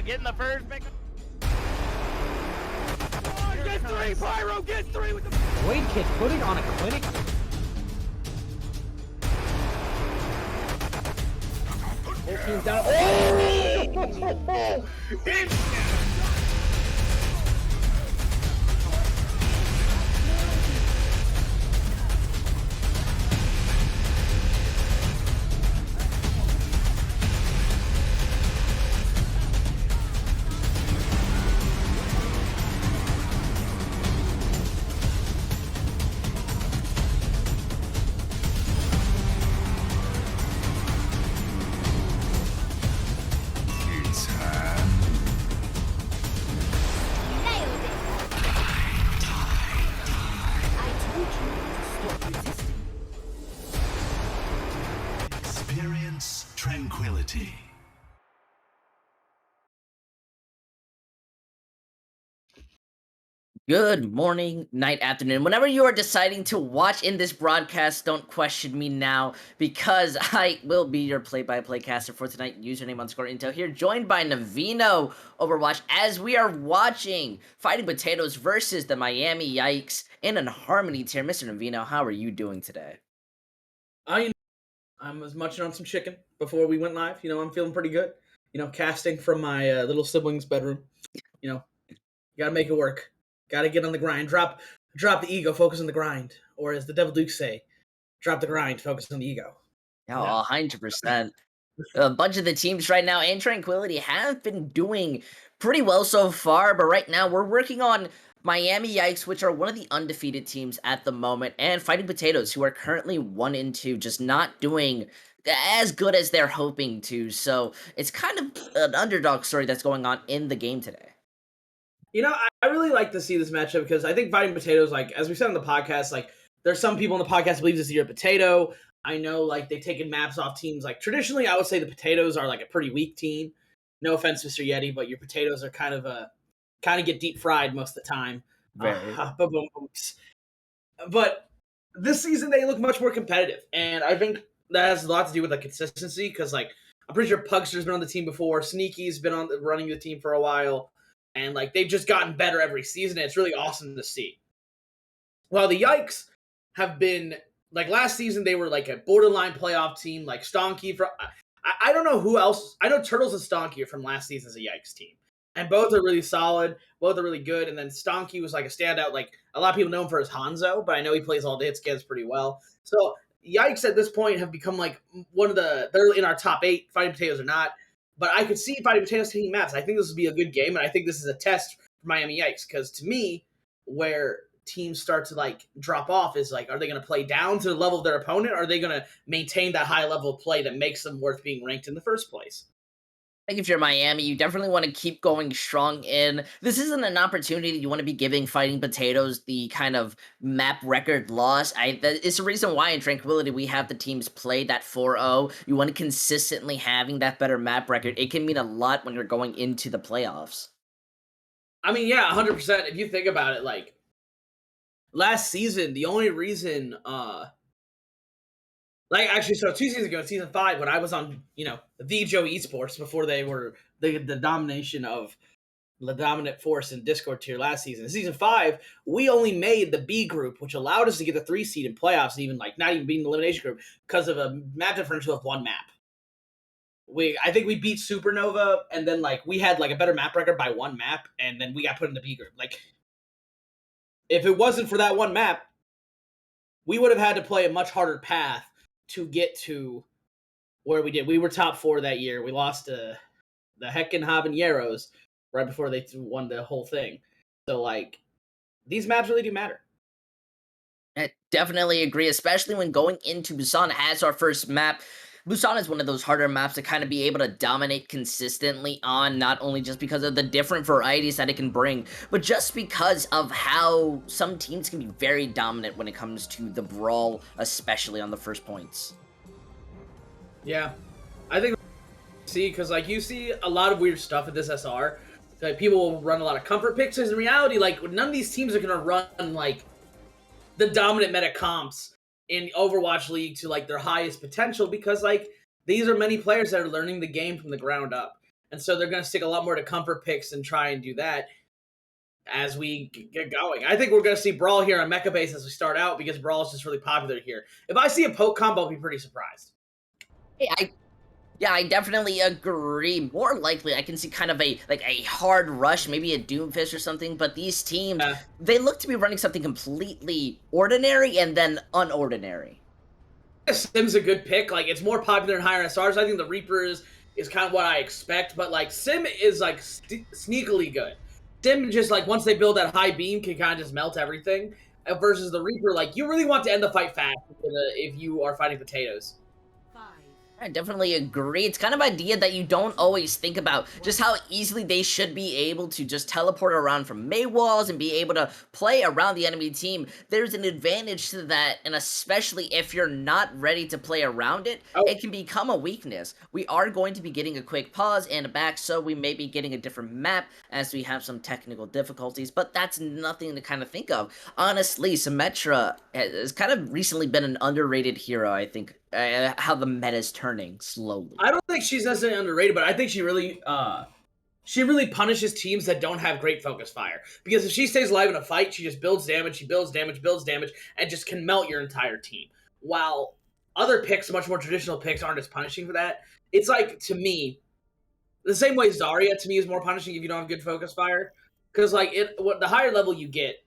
getting the first pick. Oh, get three, Pyro, get three with the Void Kid putting on a clinic. whole team's down. Oh! Experience tranquility. Good morning, night, afternoon. Whenever you are deciding to watch in this broadcast, don't question me now, because I will be your play-by-play caster for tonight. Username _intel here, joined by Navino Overwatch, as we are watching Fighting Potatoes versus the Miami Yikes in an Harmony tier. Mr. Navino, how are you doing today? I was munching on some chicken before we went live. I'm feeling pretty good. Casting from my little sibling's bedroom. You gotta make it work. Gotta get on the grind. Drop the ego, focus on the grind. Or as the Devil Dukes say, drop the grind, focus on the ego. Oh, 100%. A bunch of the teams right now and Tranquility have been doing pretty well so far, but right now we're working on Miami Yikes, which are one of the undefeated teams at the moment, and Fighting Potatoes, who are currently 1-2, just not doing as good as they're hoping to. So it's kind of an underdog story that's going on in the game today. I really like to see this matchup because I think Fighting Potatoes, like, as we said on the podcast, like, there's some people on the podcast believe this is your potato. I know, like, they've taken maps off teams. Like, traditionally, I would say the Potatoes are, like, a pretty weak team. No offense, Mr. Yeti, but your Potatoes are kind of get deep fried most of the time. But this season, they look much more competitive. And I think that has a lot to do with, like, consistency because, like, I'm pretty sure Pugster's been on the team before. Sneaky's been running the team for a while. And, like, they've just gotten better every season, and it's really awesome to see. While the Yikes have been, like, last season, they were, like, a borderline playoff team, like, Stonky. I don't know who else. I know Turtles and Stonky are from last season's a Yikes team. And both are really solid. Both are really good. And then Stonky was, like, a standout. Like, a lot of people know him for his Hanzo, but I know he plays all day. It scans pretty well. So, Yikes at this point have become, like, they're in our top 8. Fighting Potatoes are not. But I could see Fighting Potatoes taking maps. I think this would be a good game, and I think this is a test for Miami Yikes. Because to me, where teams start to, like, drop off is, like, are they going to play down to the level of their opponent, or are they going to maintain that high level of play that makes them worth being ranked in the first place? I think if you're Miami, you definitely want to keep going strong in. This isn't an opportunity you want to be giving Fighting Potatoes the kind of map record loss. It's the reason why in Tranquility we have the teams play that 4-0. You want to consistently having that better map record. It can mean a lot when you're going into the playoffs. I mean, yeah, 100%. If you think about it, like, last season, the only reason, so 2 seasons ago, season 5, when I was on, the Joe Esports before they were the domination of the dominant force in Discord tier last season. Season 5, we only made the B group, which allowed us to get the 3 seed in playoffs, and even, like, not even beating the elimination group because of a map differential of 1 map. I think we beat Supernova, and then, like, we had, like, a better map record by 1 map, and then we got put in the B group. Like, if it wasn't for that 1 map, we would have had to play a much harder path to get to where we did. We were top 4 that year. We lost to the Heckin' Habaneros right before they won the whole thing. So, like, these maps really do matter. I definitely agree, especially when going into Busan as our first map. Busan is one of those harder maps to kind of be able to dominate consistently on, not only just because of the different varieties that it can bring, but just because of how some teams can be very dominant when it comes to the brawl, especially on the first points. Yeah, I think because, like, you see a lot of weird stuff at this SR. Like, people will run a lot of comfort picks. In reality, like, none of these teams are going to run, like, the dominant meta comps in Overwatch League to, like, their highest potential because, like, these are many players that are learning the game from the ground up. And so they're going to stick a lot more to comfort picks and try and do that as we get going. I think we're going to see Brawl here on Mecha base as we start out because Brawl is just really popular here. If I see a poke combo, I'll be pretty surprised. Hey, yeah, I definitely agree. More likely, I can see kind of a hard rush, maybe a Doomfist or something. But these teams, they look to be running something completely ordinary and then unordinary. Sim's a good pick. Like, it's more popular in higher SRs. I think the Reaper is kind of what I expect. But like, Sim is like sneakily good. Sim just like once they build that high beam can kind of just melt everything. Versus the Reaper, like you really want to end the fight fast if you are fighting potatoes. I definitely agree. It's kind of idea that you don't always think about just how easily they should be able to just teleport around from May walls and be able to play around the enemy team. There's an advantage to that, and especially if you're not ready to play around it, it can become a weakness. We are going to be getting a quick pause and a back, so we may be getting a different map as we have some technical difficulties, but that's nothing to kind of think of. Honestly, Symmetra has kind of recently been an underrated hero, I think. How the meta's turning slowly. I don't think she's necessarily underrated, but I think she really punishes teams that don't have great focus fire. Because if she stays alive in a fight, she just builds damage, builds damage, and just can melt your entire team. While other picks, much more traditional picks, aren't as punishing for that. It's like, to me, the same way Zarya, to me, is more punishing if you don't have good focus fire. Because like the higher level you get,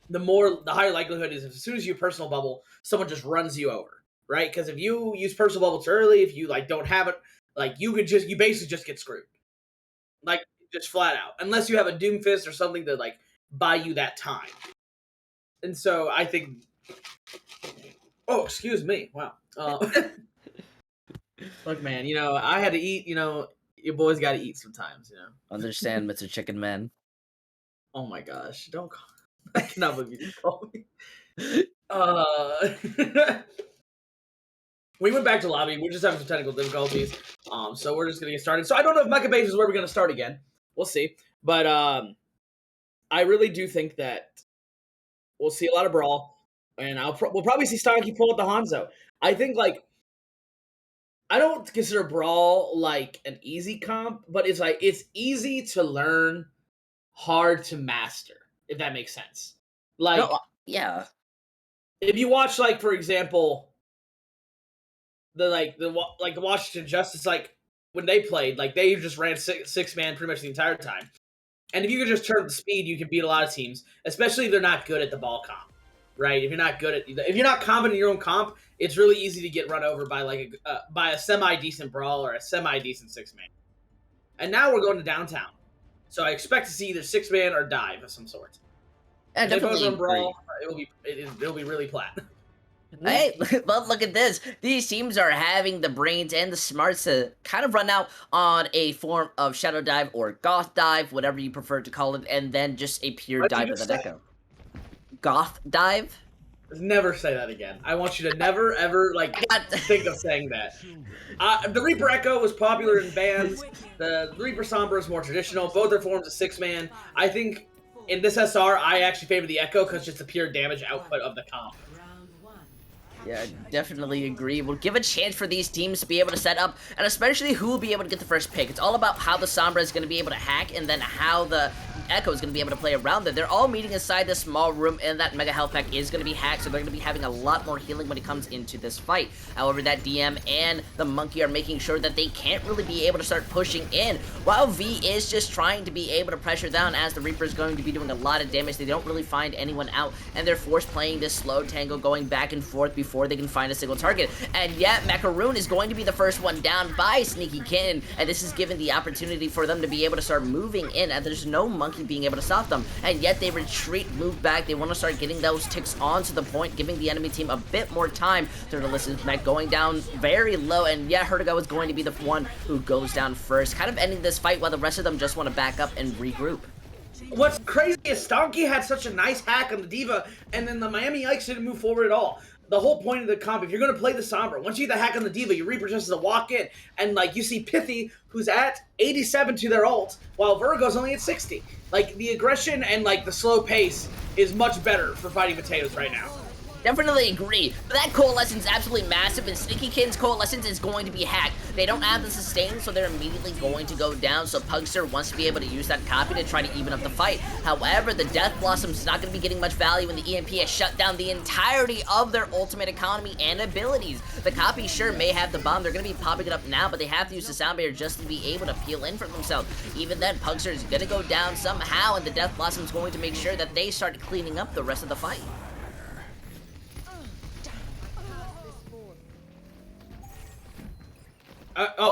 the higher likelihood is as soon as you personal bubble, someone just runs you over. Right? Because if you use personal bubble too early, if you like don't have it, like you basically just get screwed. Like just flat out. Unless you have a Doomfist or something to like buy you that time. And so I think excuse me. Wow. Look, man, I had to eat, your boys gotta eat sometimes, Understand, Mr. Chicken Man. Oh my gosh. Don't call I cannot believe you call me. We went back to lobby. We're just having some technical difficulties. So we're just going to get started. So I don't know if Mecha Base is where we're going to start again. We'll see. But I really do think that we'll see a lot of Brawl. And we'll probably see Stonky pull out the Hanzo. I think, like, I don't consider Brawl, like, an easy comp. But it's, like, it's easy to learn, hard to master. If that makes sense. Like, no, yeah. If you watch, like, for example... the Washington Justice, like when they played, like they just ran six man pretty much the entire time. And if you can just turn up the speed, you can beat a lot of teams, especially if they're not good at the ball comp, right? If you're not confident in your own comp, it's really easy to get run over by by a semi decent Brawl or a semi decent 6-man. And now we're going to downtown, so I expect to see either 6-man or dive of some sort. And definitely Brawl, it'll be really flat. Hey, but look at this. These teams are having the brains and the smarts to kind of run out on a form of Shadow Dive or Goth Dive, whatever you prefer to call it, and then just a pure dive with an Echo. Goth Dive? Never say that again. I want you to never, ever, think of saying that. The Reaper Echo was popular in bans. The Reaper Sombra is more traditional. Both are forms of 6-man. I think in this SR, I actually favor the Echo because it's just the pure damage output of the comp. Yeah, I definitely agree. We'll give a chance for these teams to be able to set up, and especially who will be able to get the first pick. It's all about how the Sombra is going to be able to hack, and then how the Echo is going to be able to play around it. They're all meeting inside this small room, and that Mega Health Pack is going to be hacked, so they're going to be having a lot more healing when it comes into this fight. However, that DM and the Monkey are making sure that they can't really be able to start pushing in, while V is just trying to be able to pressure down as the Reaper is going to be doing a lot of damage. They don't really find anyone out, and they're forced playing this slow tango, going back and forth before they can find a single target. And yet, Macaroon is going to be the first one down by Sneaky Kitten, and this is given the opportunity for them to be able to start moving in, and there's no Monkey being able to stop them. And yet, they retreat, move back. They want to start getting those ticks on to the point, giving the enemy team a bit more time. Third Alyssa's mech going down very low, and yet, Hertigo is going to be the one who goes down first, kind of ending this fight while the rest of them just want to back up and regroup. What's crazy is Stonky had such a nice hack on the Diva, and then the Miami Yikes didn't move forward at all. The whole point of the comp, if you're going to play the Sombra, once you get the hack on the Diva, your Reaper just has to walk in, and, like, you see Pithy, who's at 87 to their ult, while Virgo's only at 60. Like, the aggression and, like, the slow pace is much better for fighting potatoes right now. Definitely agree. But that Coalescence is absolutely massive, and Sneaky Kid's Coalescence is going to be hacked. They don't have the sustain, so they're immediately going to go down, so Pugster wants to be able to use that copy to try to even up the fight. However, the Death Blossom's not going to be getting much value when the EMP has shut down the entirety of their ultimate economy and abilities. The copy sure may have the bomb. They're going to be popping it up now, but they have to use the sound barrier just to be able to peel in for themselves. Even then, Pugster is going to go down somehow, and the Death Blossom's going to make sure that they start cleaning up the rest of the fight.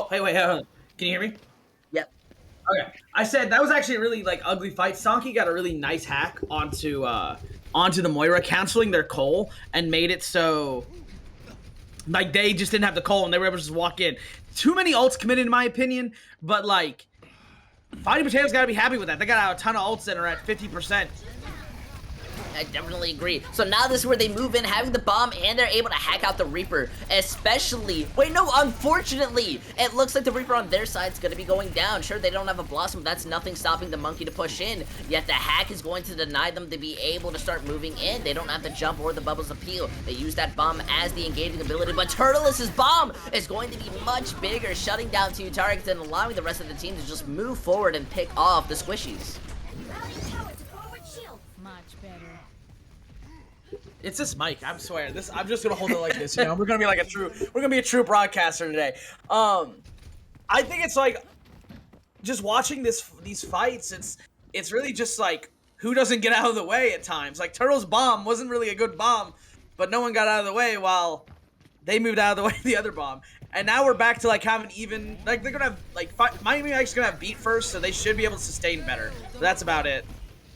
Hey, wait, hold on. Can you hear me? Yep. Okay. I said that was actually a really ugly fight. Stonky got a really nice hack onto the Moira, canceling their Cole and made it so they just didn't have the Cole and they were able to just walk in. Too many ults committed in my opinion, but Fighting Potatoes gotta be happy with that. They got a ton of ults that are at 50%. I definitely agree. So now this is where they move in, having the bomb, and they're able to hack out the Reaper. Unfortunately, it looks like the Reaper on their side is going to be going down. Sure, they don't have a Blossom, but that's nothing stopping the Monkey to push in. Yet the hack is going to deny them to be able to start moving in. They don't have the jump or the Bubbles Appeal. They use that bomb as the engaging ability, but Turtle's bomb is going to be much bigger, shutting down 2 targets and allowing the rest of the team to just move forward and pick off the squishies. Much better. It's this mic, I swear. I'm just gonna hold it like this, We're gonna be a true broadcaster today. I think it's just watching these fights, it's really just who doesn't get out of the way at times. Turtle's bomb wasn't really a good bomb, but no one got out of the way while they moved out of the way of the other bomb. And now we're back to having even they're gonna have Miami Yikes gonna have beat first, so they should be able to sustain better. So that's about it.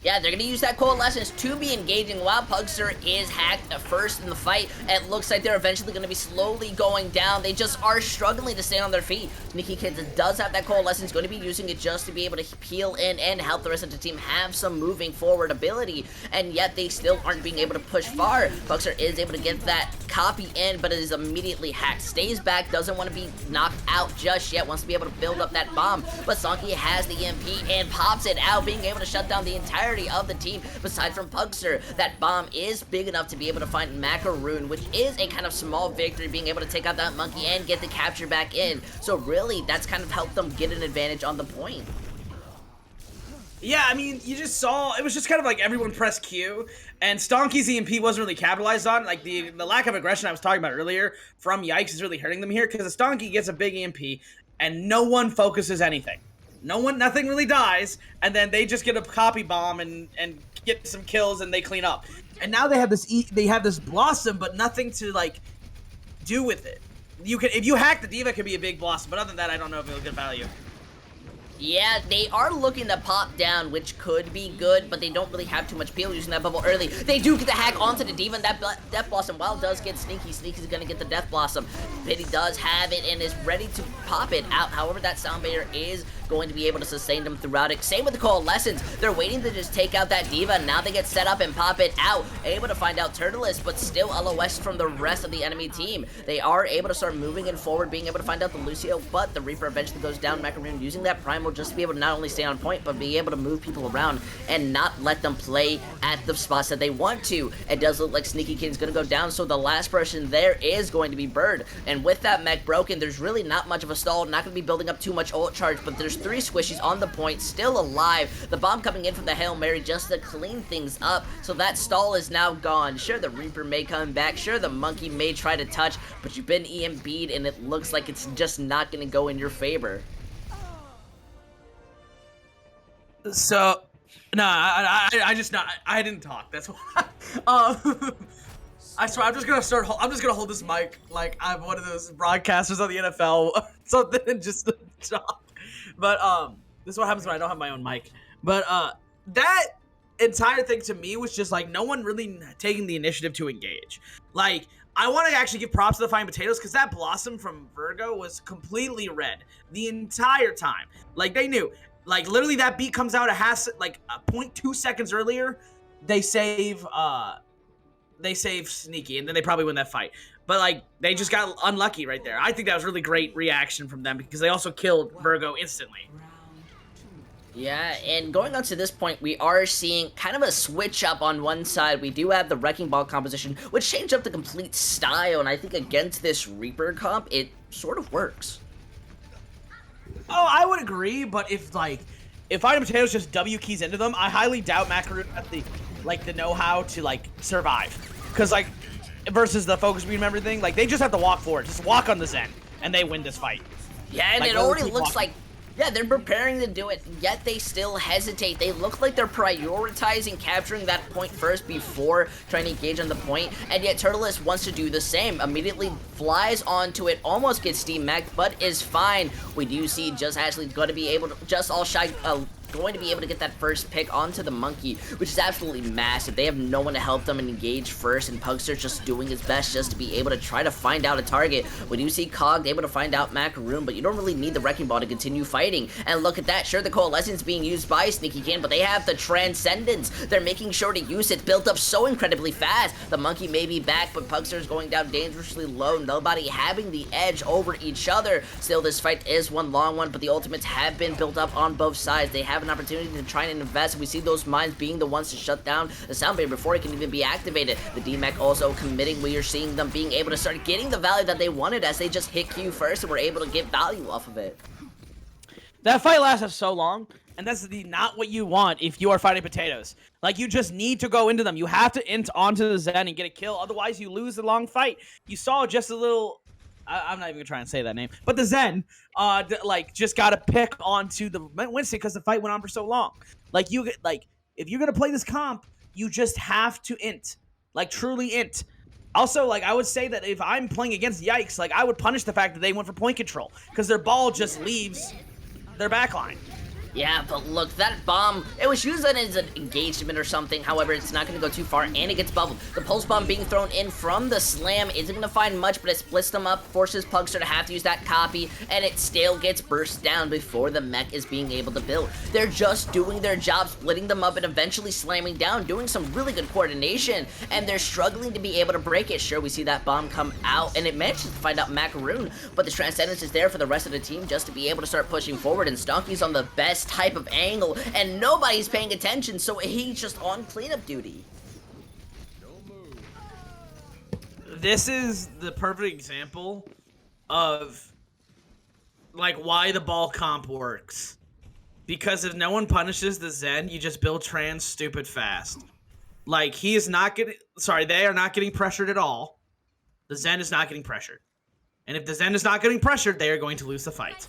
Yeah, they're going to use that Coalescence to be engaging while Pugster is hacked first in the fight. It looks like they're eventually going to be slowly going down. They just are struggling to stay on their feet. Sneaky Kids does have that Coalescence, going to be using it just to be able to peel in and help the rest of the team have some moving forward ability. And yet they still aren't being able to push far. Pugster is able to get that copy in, but it is immediately hacked. Stays back, doesn't want to be knocked out just yet, wants to be able to build up that bomb. But Sonky has the EMP and pops it out, being able to shut down the entire of the team. Besides from Pugster, that bomb is big enough to be able to find Macaroon, which is a kind of small victory, being able to take out that Monkey and get the capture back in. So really, that's kind of helped them get an advantage on the point. Yeah, I mean, you just saw, it was just kind of everyone pressed Q, and Stonky's EMP wasn't really capitalized on. The lack of aggression I was talking about earlier from Yikes is really hurting them here, because the Stonky gets a big EMP, and no one focuses anything. Nothing really dies, and then they just get a copy bomb and get some kills, and they clean up. And now they have this Blossom, but nothing to do with it. If you hack the D.Va, it could be a big Blossom, but other than that, I don't know if it'll get value. Yeah, they are looking to pop down, which could be good, but they don't really have too much peel using that bubble early. They do get the hack onto the D.Va, and that Death Blossom, while it does get Sneaky, Sneaky's gonna get the Death Blossom. Pity does have it and is ready to pop it out. However, that sound barrier is going to be able to sustain them throughout it. Same with the Coalescence. They're waiting to just take out that D.Va. Now they get set up and pop it out. Able to find out Turtleist, but still LOS from the rest of the enemy team. They are able to start moving it forward, being able to find out the Lucio, but the Reaper eventually goes down. Macaroon using that Primal just to be able to not only stay on point, but be able to move people around and not let them play at the spots that they want to. It does look like Sneaky Kid's gonna go down, so the last person there is going to be Bird. And with that mech broken, there's really not much of a stall. Not gonna be building up too much ult charge, but there's 3 squishies on the point, still alive. The bomb coming in from the Hail Mary just to clean things up, so that stall is now gone. Sure, the Reaper may come back, sure, the Monkey may try to touch, but you've been EMP'd, and it looks like it's just not gonna go in your favor. So, no, I didn't talk. That's why. I swear, I'm just gonna hold this mic like I'm one of those broadcasters on the NFL or something, and just talk. But this is what happens when I don't have my own mic. But that entire thing to me was just no one really taking the initiative to engage. I want to actually give props to the Fighting Potatoes, because that Blossom from Virgo was completely red the entire time. They knew. Literally, that beat comes out a 0.2 seconds earlier. They save Sneaky, and then they probably win that fight. But they just got unlucky right there. I think that was really great reaction from them, because they also killed Virgo instantly. Yeah, and going on to this point, we are seeing kind of a switch up on one side. We do have the Wrecking Ball composition, which changed up the complete style, and I think against this Reaper comp, it sort of works. Oh, I would agree, but if Item Potatoes just W keys into them, I highly doubt Macaroon has the know-how to survive. Because versus the focus beam and everything, they just have to walk forward. Just walk on the Zen, and they win this fight. Yeah, and it already looks like, yeah, they're preparing to do it, yet they still hesitate. They look like they're prioritizing capturing that point first before trying to engage on the point, and yet Turtleist wants to do the same. Immediately flies onto it, almost gets Steam Mech, but is fine. We do see Just Ashley going to be able to, Just All Shy, going to be able to get that first pick onto the monkey, which is absolutely massive. They have no one to help them and engage first, and Pugster's just doing his best just to be able to try to find out a target. We do see Cog able to find out Macaroon, but you don't really need the Wrecking Ball to continue fighting. And look at that, sure, the Coalescence being used by Sneaky Kin, but they have the Transcendence. They're making sure to use it, built up so incredibly fast. The monkey may be back, but Pugster's going down dangerously low, nobody having the edge over each other. Still, this fight is one long one, but the ultimates have been built up on both sides. They have an opportunity to try and invest. We see those mines being the ones to shut down the sound barrier before it can even be activated. The DMAC also committing. We are seeing them being able to start getting the value that they wanted as they just hit Q first and were able to get value off of it. That fight lasted so long, and that's not what you want if you are fighting potatoes. You just need to go into them. You have to int onto the Zen and get a kill, otherwise you lose the long fight. You saw just a little... I'm not even gonna try and say that name, but the Zen, just gotta pick onto the Winston because the fight went on for so long. If you're gonna play this comp, you just have to int, truly int. Also, I would say that if I'm playing against Yikes, I would punish the fact that they went for point control because their ball just leaves their backline. Yeah, but look, that bomb, it was used as an engagement or something. However, it's not going to go too far, and it gets bubbled. The pulse bomb being thrown in from the slam isn't going to find much, but it splits them up, forces Pugster to have to use that copy, and it still gets burst down before the mech is being able to build. They're just doing their job, splitting them up and eventually slamming down, doing some really good coordination, and they're struggling to be able to break it. Sure, we see that bomb come out, and it manages to find out Macaroon, but the Transcendence is there for the rest of the team just to be able to start pushing forward, and Stonky's on the best type of angle, and nobody's paying attention, so he's just on cleanup duty. This is the perfect example of why the ball comp works. Because if no one punishes the Zen, you just build Trans stupid fast. He is not getting... Sorry, they are not getting pressured at all. The Zen is not getting pressured. And if the Zen is not getting pressured, they are going to lose the fight.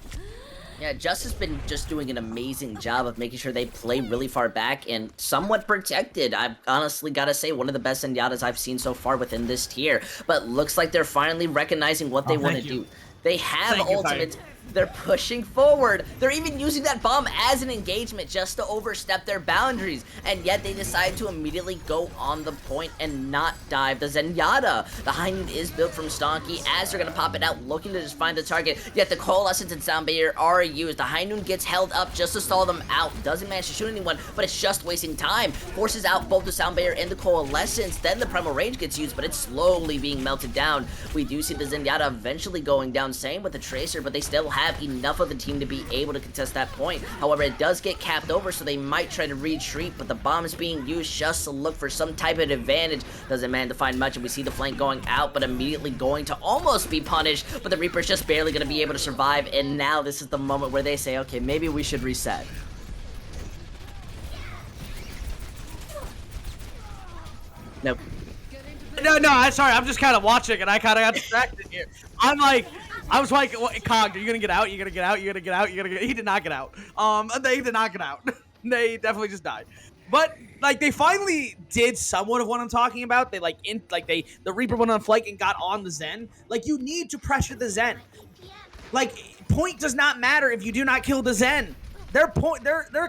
Yeah, Just has been just doing an amazing job of making sure they play really far back and somewhat protected. I've honestly got to say, one of the best Zenyatas I've seen so far within this tier. But looks like they're finally recognizing what they want to do. They have ultimates. They're pushing forward. They're even using that bomb as an engagement just to overstep their boundaries. And yet they decide to immediately go on the point and not dive the Zenyatta. The high noon is built from Stonky as they're going to pop it out, looking to just find the target. Yet the Coalescence and Sound Barrier are used. The high noon gets held up just to stall them out. Doesn't manage to shoot anyone, but it's just wasting time. Forces out both the Sound Barrier and the Coalescence. Then the Primal Rage gets used, but it's slowly being melted down. We do see the Zenyatta eventually going down, same with the Tracer, but they still have enough of the team to be able to contest that point. However, it does get capped over, so they might try to retreat, but the bomb is being used just to look for some type of advantage. Doesn't manage to find much, and we see the flank going out, but immediately going to almost be punished, but the Reaper's just barely going to be able to survive, and now this is the moment where they say, okay, maybe we should reset. Nope. No, I'm sorry. I'm just kind of watching, and I kind of got distracted here. I was like, Cog, are you gonna get out? You gonna get out? You gonna get out? You gonna get? He did not get out. They did not get out. They definitely just died. But they finally did somewhat of what I'm talking about. They the Reaper went on flank and got on the Zen. You need to pressure the Zen. Point does not matter if you do not kill the Zen. Their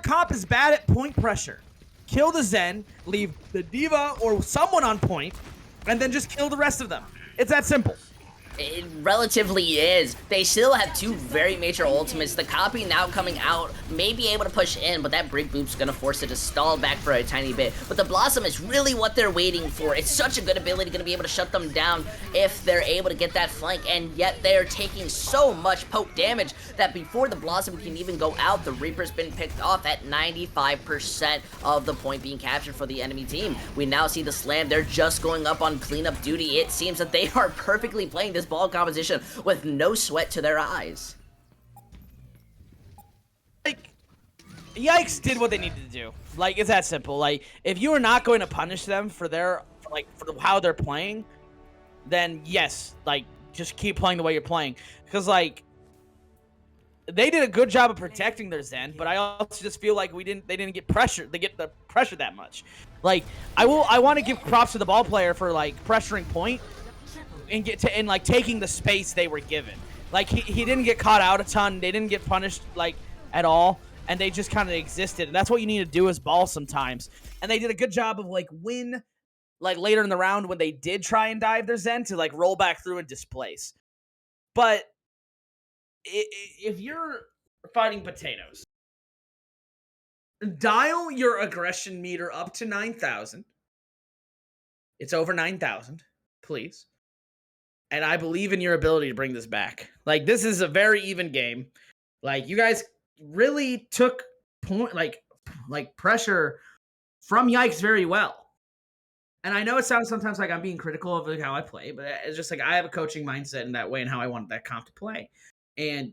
comp is bad at point pressure. Kill the Zen, leave the Diva or someone on point, and then just kill the rest of them. It's that simple. It relatively is. They still have two very major ultimates. The copy now coming out may be able to push in, but that Brick Boop's gonna force it to stall back for a tiny bit. But the Blossom is really what they're waiting for. It's such a good ability, gonna be able to shut them down if they're able to get that flank, and yet they're taking so much poke damage that before the Blossom can even go out, the Reaper's been picked off at 95% of the point being captured for the enemy team. We now see the Slam. They're just going up on cleanup duty. It seems that they are perfectly playing this ball composition with no sweat to their eyes. Like, Yikes did what they needed to do. Like, it's that simple. Like, if you are not going to punish them for their, like, for how they're playing, then yes, like, just keep playing the way you're playing. Because, like, they did a good job of protecting their Zen, but I also just feel like they didn't get pressured. They get the pressure that much. Like, I want to give props to the ball player for, like, pressuring point and like taking the space they were given. Like he didn't get caught out a ton. They didn't get punished like at all, and they just kind of existed. And that's what you need to do as ball sometimes. And they did a good job of like later in the round when they did try and dive their Zen to like roll back through and displace. But if you're fighting potatoes, dial your aggression meter up to 9,000. It's over 9,000, please. And I believe in your ability to bring this back. Like, this is a very even game. Like, you guys really took pressure from Yikes very well. And I know it sounds sometimes like I'm being critical of like, how I play, but it's just like I have a coaching mindset in that way and how I want that comp to play. And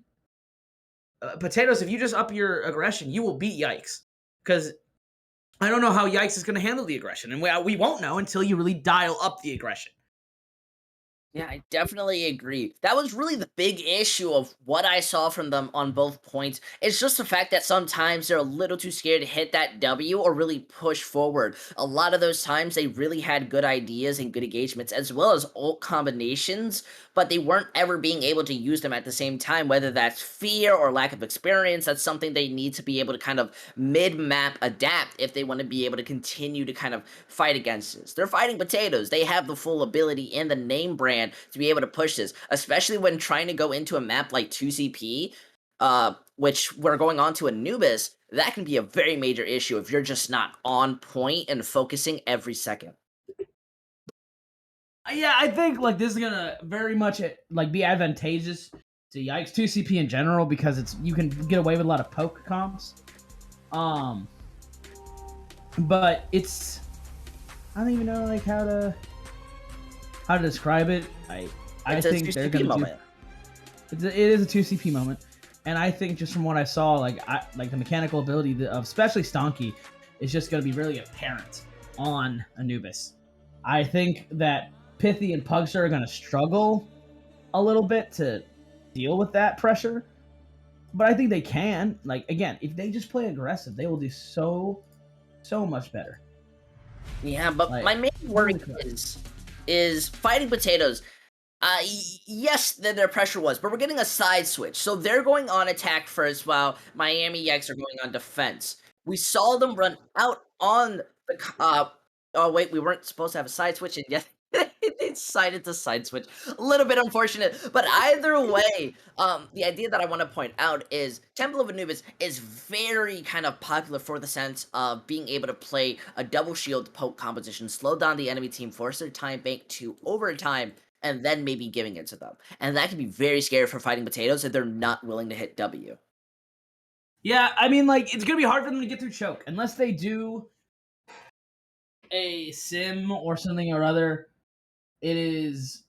potatoes, if you just up your aggression, you will beat Yikes. Because I don't know how Yikes is going to handle the aggression. And we won't know until you really dial up the aggression. Yeah, I definitely agree. That was really the big issue of what I saw from them on both points. It's just the fact that sometimes they're a little too scared to hit that W or really push forward. A lot of those times they really had good ideas and good engagements as well as ult combinations, but they weren't ever being able to use them at the same time, whether that's fear or lack of experience. That's something they need to be able to kind of mid-map adapt if they want to be able to continue to kind of fight against this. They're fighting potatoes. They have the full ability in the name brand to be able to push this, especially when trying to go into a map like 2CP, which we're going on to Anubis. That can be a very major issue if you're just not on point and focusing every second. Yeah, I think like this is gonna very much like be advantageous to Yikes 2CP in general because you can get away with a lot of poke comps. But it's I don't even know like how to describe it. I think they're gonna it is a 2CP moment, and I think just from what I saw, like the mechanical ability of especially Stonky is just gonna be really apparent on Anubis. I think that Pithy and Pugster are gonna struggle a little bit to deal with that pressure, but I think they can. Like again, if they just play aggressive, they will do so much better. Yeah, but like, my main worry is fighting potatoes. Yes, their pressure was, but we're getting a side switch. So they're going on attack first while Miami Yikes are going on defense. We saw them run out on the oh wait, we weren't supposed to have a side switch, and yet they decided to side switch. A little bit unfortunate, but either way, the idea that I want to point out is Temple of Anubis is very kind of popular for the sense of being able to play a double shield poke composition, slow down the enemy team, force their time bank to overtime, and then maybe giving it to them. And that can be very scary for fighting potatoes if they're not willing to hit W. Yeah, I mean, like, it's going to be hard for them to get through choke. Unless they do a sim or something or other, it is...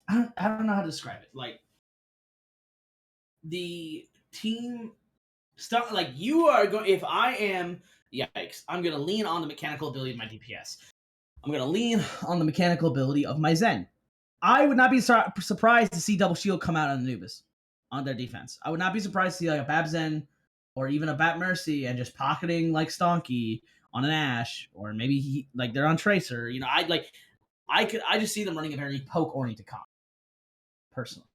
I don't know how to describe it. Like, the team... stuff like, you are going... If I am Yikes, I'm going to lean on the mechanical ability of my DPS. I'm going to lean on the mechanical ability of my Zen. I would not be surprised to see Double Shield come out on Anubis on their defense. I would not be surprised to see like a Bab Zen or even a Bat Mercy and just pocketing like Stonky on an Ashe, or maybe they're on Tracer. You know, I just see them running a very poke oriented comp. Personally.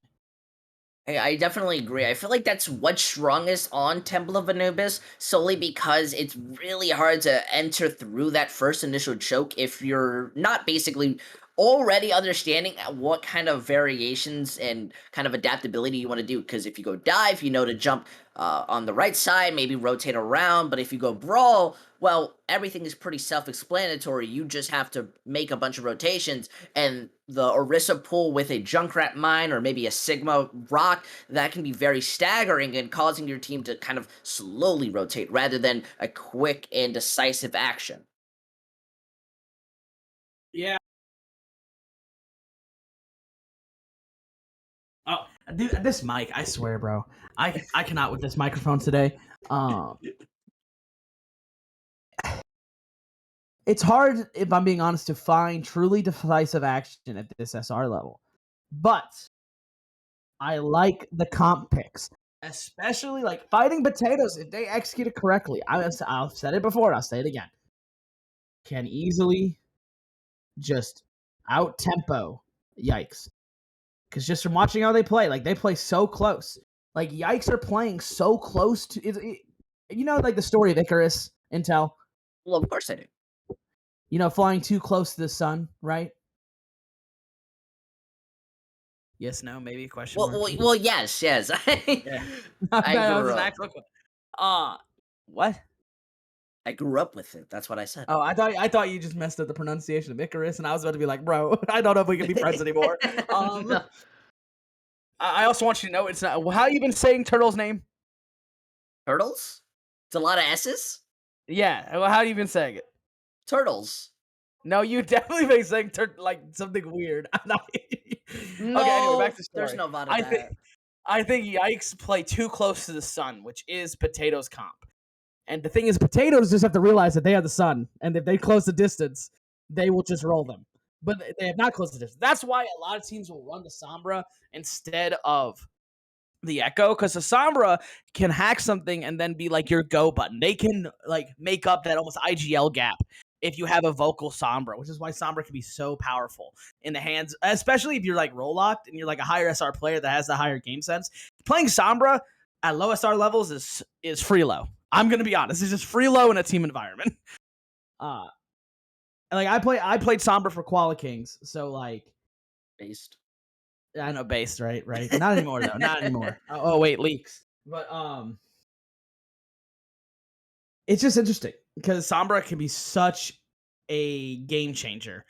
I definitely agree. I feel like that's what's strongest on Temple of Anubis, solely because it's really hard to enter through that first initial choke if you're not basically already understanding what kind of variations and kind of adaptability you want to do. Because if you go dive, you know to jump on the right side, maybe rotate around. But if you go brawl, well, everything is pretty self-explanatory. You just have to make a bunch of rotations, and the Orisa pull with a Junkrat mine or maybe a Sigma rock, that can be very staggering and causing your team to kind of slowly rotate rather than a quick and decisive action. Yeah. Oh, dude, this mic, I swear, bro. I cannot with this microphone today. It's hard, if I'm being honest, to find truly decisive action at this SR level. But I like the comp picks, especially like fighting potatoes. If they execute it correctly, I've said it before, I'll say it again. Can easily just out tempo Yikes. Because just from watching how they play, like they play so close. Like Yikes are playing so close to you know, like the story of Icarus, Intel. Well, of course I do. You know, flying too close to the sun, right? Yes, no, maybe question mark. Well, yes. Yeah. I grew up. What? I grew up with it. That's what I said. Oh, I thought you just messed up the pronunciation of Icarus, and I was about to be like, bro, I don't know if we can be friends anymore. No. I also want you to know it's not. How you been saying Turtle's name? Turtles? It's a lot of S's. Yeah. Well, how you been saying it? Turtles. No, you definitely been saying like something weird. No, Okay, anyway, back to the story. there's no VOD of that. I think Yikes play too close to the sun, which is Potatoes comp. And the thing is, Potatoes just have to realize that they have the sun, and if they close the distance, they will just roll them. But they have not closed the distance. That's why a lot of teams will run the Sombra instead of the Echo, because the Sombra can hack something and then be like your go button. They can like make up that almost IGL gap if you have a vocal Sombra, which is why Sombra can be so powerful in the hands, especially if you're like roll locked and you're like a higher SR player that has the higher game sense. Playing Sombra at low SR levels is free low. I'm gonna be honest, it's just free low in a team environment. Like I played Sombra for Koala Kings, so like Based. I know based, right? Not anymore though. Not anymore. Oh wait, leaks. But it's just interesting because Sombra can be such a game changer.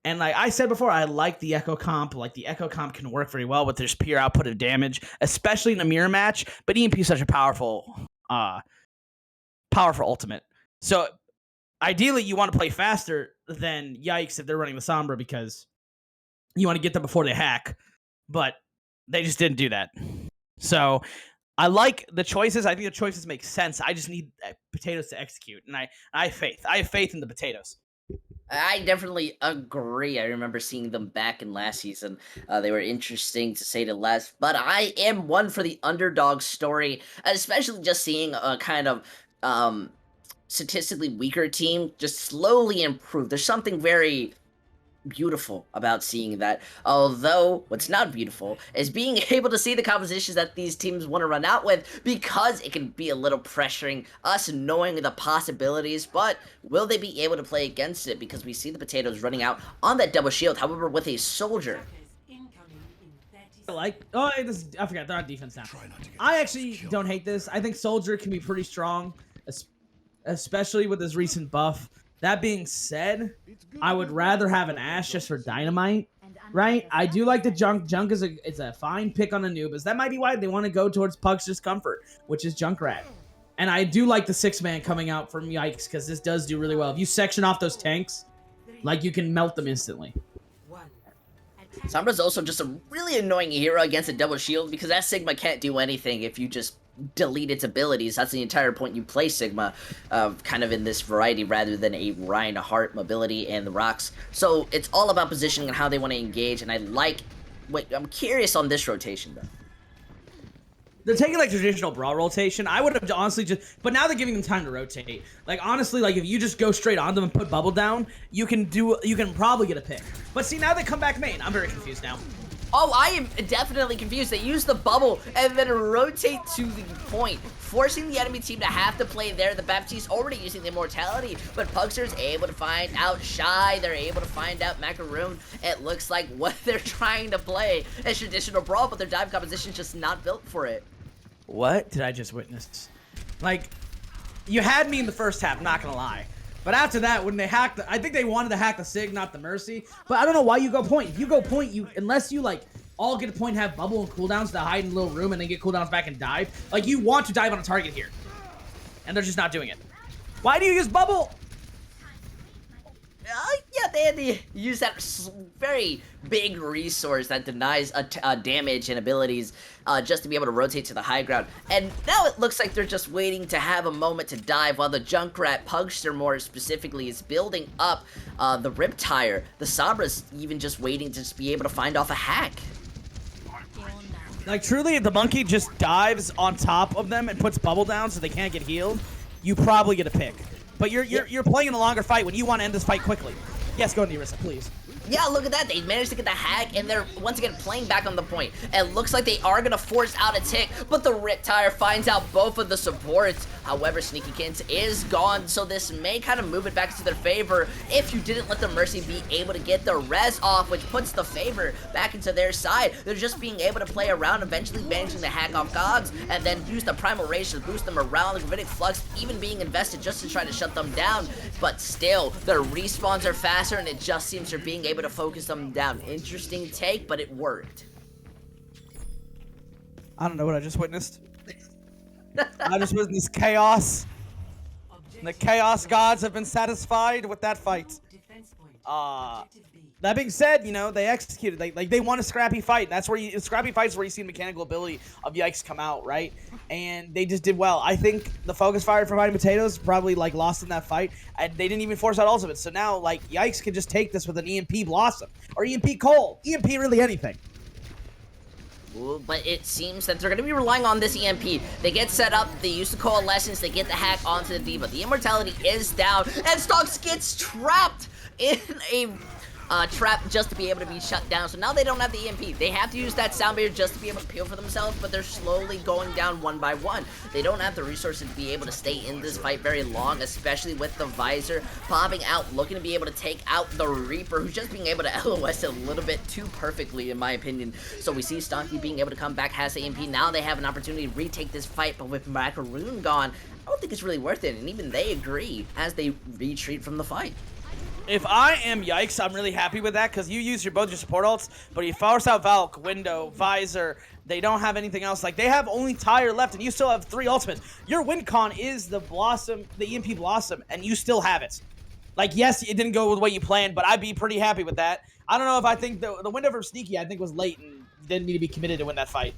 And like I said before, I like the Echo comp. Like the Echo comp can work very well with their pure output of damage, especially in a mirror match. But EMP is such a powerful ultimate. So ideally, you want to play faster than Yikes if they're running the Sombra because you want to get them before they hack. But they just didn't do that. So I like the choices. I think the choices make sense. I just need Potatoes to execute, and I have faith. I have faith in the Potatoes. I definitely agree. I remember seeing them back in last season. They were interesting to say the least. But I am one for the underdog story, especially just seeing a kind of statistically weaker team just slowly improve. There's something very beautiful about seeing that. Although, what's not beautiful is being able to see the compositions that these teams want to run out with, because it can be a little pressuring us knowing the possibilities, but will they be able to play against it? Because we see the Potatoes running out on that double shield, however, with a soldier. I forgot, they're on defense now. I actually don't hate this. I think Soldier can be pretty strong, especially with his recent buff. That being said, I would rather have an Ashe just for Dynamite, right? I do like the Junk. Junk is a fine pick on Anubis. That might be why they want to go towards Pug's Discomfort, which is Junkrat. And I do like the 6-man coming out from Yikes, because this does do really well. If you section off those tanks, like you can melt them instantly. Sombra's also just a really annoying hero against a double shield, because that Sigma can't do anything if you just delete its abilities. That's the entire point you play Sigma, kind of in this variety rather than a Ryan Heart mobility and the rocks. So it's all about positioning and how they want to engage, and I'm curious on this rotation though. They're taking like traditional brawl rotation. I would have honestly but now they're giving them time to rotate. Like honestly, like if you just go straight on them and put bubble down, you can probably get a pick. But see, now they come back main. I'm very confused now. Oh, I am definitely confused. They use the bubble and then rotate to the point, forcing the enemy team to have to play there. The Baptiste's already using the immortality, but Pugster's able to find out Shy. They're able to find out Macaroon. It looks like what they're trying to play is traditional brawl, but their dive composition's just not built for it. What did I just witness? Like, you had me in the first half, not gonna lie. But after that, when they hacked, I think they wanted to hack the Sig, not the Mercy. But I don't know why you go point. If you go point, unless you like all get a point, have bubble and cooldowns to hide in a little room, and then get cooldowns back and dive. Like you want to dive on a target here, and they're just not doing it. Why do you use bubble? Yeah, they had to use that very big resource that denies damage and abilities just to be able to rotate to the high ground. And now it looks like they're just waiting to have a moment to dive while the Junkrat, Pugster more specifically, is building up the Riptire. The Sombra's even just waiting to just be able to find off a hack. Like truly, if the monkey just dives on top of them and puts bubble down so they can't get healed, you probably get a pick. But you're playing in a longer fight when you want to end this fight quickly. Yes, go Nerissa, please. Yeah, look at that. They managed to get the hack, and they're once again playing back on the point. It looks like they are going to force out a tick, but the Riptire finds out both of the supports. However, Sneakykins is gone, so this may kind of move it back to their favor if you didn't let the Mercy be able to get the res off, which puts the favor back into their side. They're just being able to play around, eventually managing to hack off Gogs, and then use the Primal Rage to boost them around. The Gravitic Flux even being invested just to try to shut them down, but still, their respawns are faster, and it just seems they're being able to focus them down. Interesting take, but it worked. I don't know what I just witnessed. I just witnessed chaos. The Chaos Gods have been satisfied with that fight. That being said, you know, they executed. They want a scrappy fight. That's where scrappy fights where you see the mechanical ability of Yikes come out, right? And they just did well. I think the focus fire from Fighting Potatoes probably like lost in that fight, and they didn't even force out ultimate. So now like Yikes can just take this with an EMP Blossom or EMP Cole, EMP really anything. Ooh, but it seems that they're going to be relying on this EMP. They get set up, they use the Coalescence, they get the hack onto the D.Va. The Immortality is down, and Stonks gets trapped in a trap just to be able to be shut down. So now they don't have the EMP. They have to use that sound barrier just to be able to peel for themselves, but they're slowly going down one by one. They don't have the resources to be able to stay in this fight very long, especially with the Visor popping out, looking to be able to take out the Reaper, who's just being able to LOS a little bit too perfectly, in my opinion. So we see Stonky being able to come back, has the EMP. Now they have an opportunity to retake this fight, but with Macaroon gone, I don't think it's really worth it, and even they agree as they retreat from the fight. If I am Yikes, I'm really happy with that because you use both your support ults, but you force out Valk, Window, Visor. They don't have anything else. Like, they have only Tire left, and you still have 3 ultimates. Your win con is the Blossom, the EMP Blossom, and you still have it. Like, yes, it didn't go the way you planned, but I'd be pretty happy with that. I don't know if I think the window from Sneaky, I think, was late and didn't need to be committed to win that fight.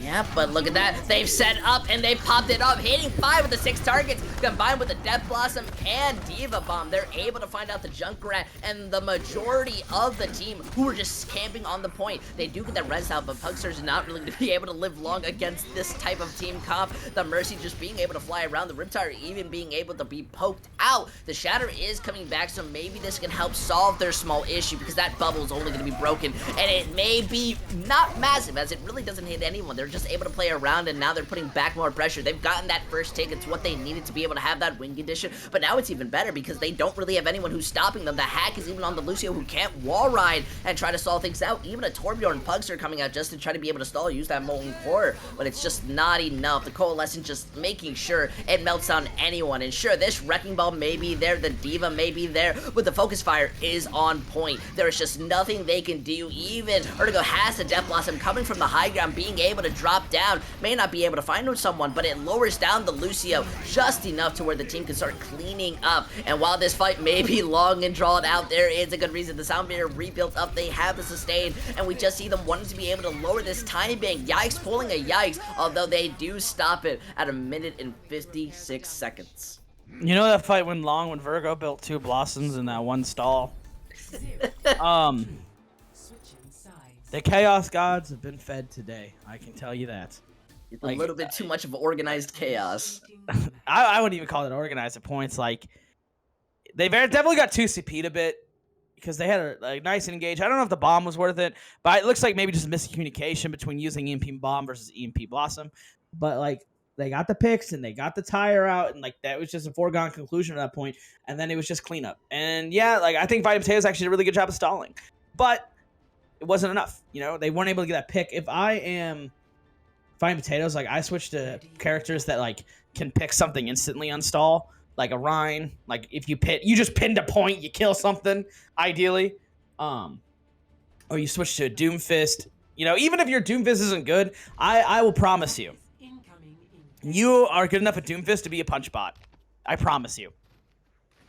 Yeah, but look at that. They've set up and they've popped it up, hitting 5 of the 6 targets, combined with the Death Blossom and D.Va Bomb. They're able to find out the Junkrat and the majority of the team who were just camping on the point. They do get that res out, but Pugster's not really going to be able to live long against this type of team comp. The Mercy just being able to fly around, the Riptire even being able to be poked out. The Shatter is coming back, so maybe this can help solve their small issue because that bubble is only going to be broken, and it may be not massive as it really doesn't hit anyone. They're just able to play around, and now they're putting back more pressure. They've gotten that first take. It's what they needed to be able to have that win condition, but now it's even better because they don't really have anyone who's stopping them. The hack is even on the Lucio, who can't wall ride and try to stall things out. Even a Torbjorn Pugster coming out just to try to be able to stall, use that Molten Core, but it's just not enough. The Coalescence just making sure it melts down anyone, and sure, this Wrecking Ball may be there, the D.Va may be there, but the Focus Fire is on point. There's just nothing they can do. Even Ertigo has the Death Blossom coming from the high ground, being able to drop down, may not be able to find someone, but it lowers down the Lucio just enough to where the team can start cleaning up. And while this fight may be long and drawn out, there is a good reason. The sound barrier rebuilt up, they have the sustain, and we just see them wanting to be able to lower this tiny bang. Yikes pulling a Yikes, although they do stop it at 1 minute and 56 seconds. You know that fight went long when Virgo built 2 Blossoms in that one stall? The Chaos Gods have been fed today. I can tell you that. It's a little bit too much of organized chaos. I wouldn't even call it organized at points. Like, they've definitely got 2 CP'd a bit. because they had a nice engage. I don't know if the bomb was worth it, but it looks like maybe just miscommunication between using EMP bomb versus EMP blossom. But like they got the picks and they got the tire out, and like that was just a foregone conclusion at that point. And then it was just cleanup. And yeah, like I think Fighting Potatoes actually did a really good job of stalling, but it wasn't enough. You know, they weren't able to get that pick. If I am Fighting Potatoes, like I switch to characters that like can pick something instantly on stall, like a Rhine. Like if you just pinned a point, you kill something, ideally. Or you switch to a Doomfist. You know, even if your Doomfist isn't good, I will promise you, you are good enough at Doomfist to be a punch bot. I promise you.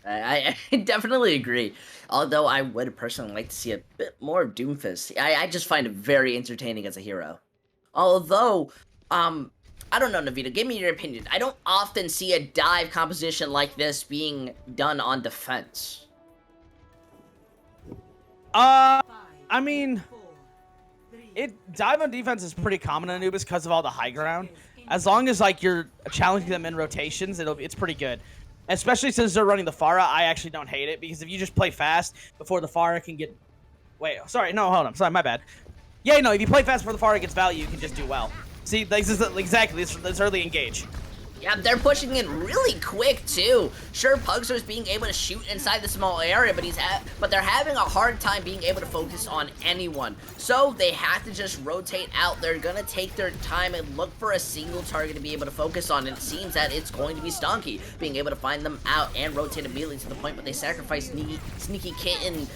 I definitely agree. Although I would personally like to see a bit more of Doomfist. I just find it very entertaining as a hero. Although, I don't know, Navita, give me your opinion. I don't often see a dive composition like this being done on defense. I mean, dive on defense is pretty common in Anubis because of all the high ground. As long as like you're challenging them in rotations, it's pretty good. Especially since they're running the Pharah, I actually don't hate it because if you just play fast before the Pharah can get... Wait, sorry, no, hold on. Sorry, my bad. Yeah, no, if you play fast before the Pharah gets value, you can just do well. See, this is exactly this early engage. Yeah, they're pushing in really quick too. Sure, Pugster's being able to shoot inside the small area, but they're having a hard time being able to focus on anyone. So they have to just rotate out. They're gonna take their time and look for a single target to be able to focus on. And it seems that it's going to be Stonky being able to find them out and rotate immediately to the point, but they sacrifice Sneaky Kitten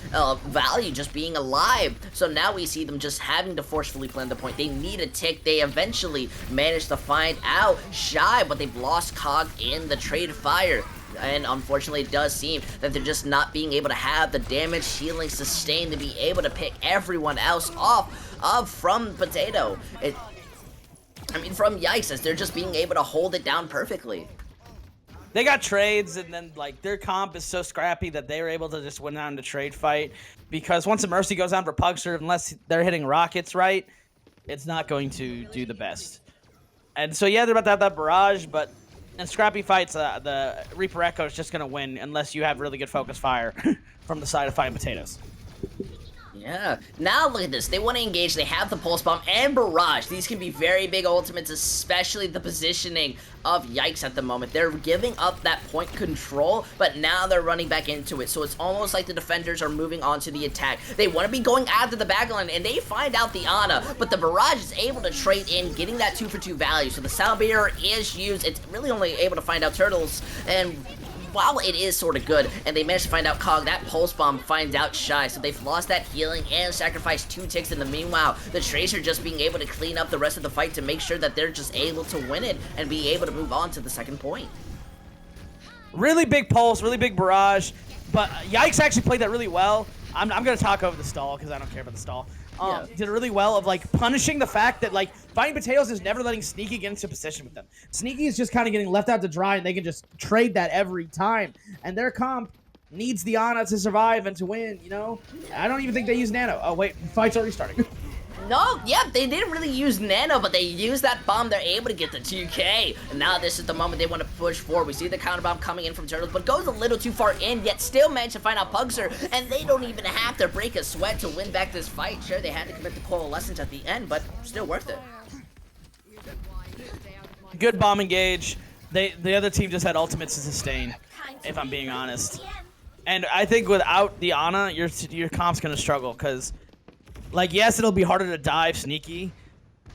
value just being alive. So now we see them just having to forcefully plan the point. They need a tick. They eventually manage to find out Shy, but they lost Cog in the trade fire, and unfortunately it does seem that they're just not being able to have the damage healing sustained to be able to pick everyone else off from Potato. From Yikes, as they're just being able to hold it down perfectly. They got trades, and then like their comp is so scrappy that they were able to just win down the trade fight, because once a Mercy goes down for Pugster, unless they're hitting rockets right, it's not going to do the best. And so, yeah, they're about to have that barrage, but in scrappy fights, the Reaper Echo is just going to win unless you have really good focus fire from the side of Fighting Potatoes. Yeah. Now look at this. They want to engage. They have the Pulse Bomb and Barrage. These can be very big ultimates, especially the positioning of Yikes at the moment. They're giving up that point control, but now they're running back into it. So it's almost like the defenders are moving on to the attack. They want to be going after the backline, and they find out the Ana, but the Barrage is able to trade in, getting that 2-for-2 value. So the Sound Barrier is used. It's really only able to find out Turtles, and while it is sort of good, and they managed to find out Cog, that Pulse Bomb finds out Shy, so they've lost that healing and sacrificed 2 ticks in the meanwhile. The Tracer just being able to clean up the rest of the fight to make sure that they're just able to win it and be able to move on to the second point. Really big pulse, really big barrage, but Yikes actually played that really well. I'm going to talk over the stall because I don't care about the stall. Did it really well of like punishing the fact that like Fighting Potatoes is never letting Sneaky get into position with them. Sneaky is just kind of getting left out to dry, and they can just trade that every time. And their comp needs the Ana to survive and to win, you know? I don't even think they use Nano. Oh wait, fight's already starting. No, yeah, they didn't really use Nano, but they used that bomb. They're able to get the 2K. And now this is the moment they want to push forward. We see the counter bomb coming in from Turtles, but goes a little too far in, yet still managed to find out Pugster, and they don't even have to break a sweat to win back this fight. Sure, they had to commit the Coalescence at the end, but still worth it. Good bomb engage. The other team just had ultimates to sustain, if I'm being honest. And I think without the Ana, your comp's going to struggle, because like, yes, it'll be harder to dive Sneaky,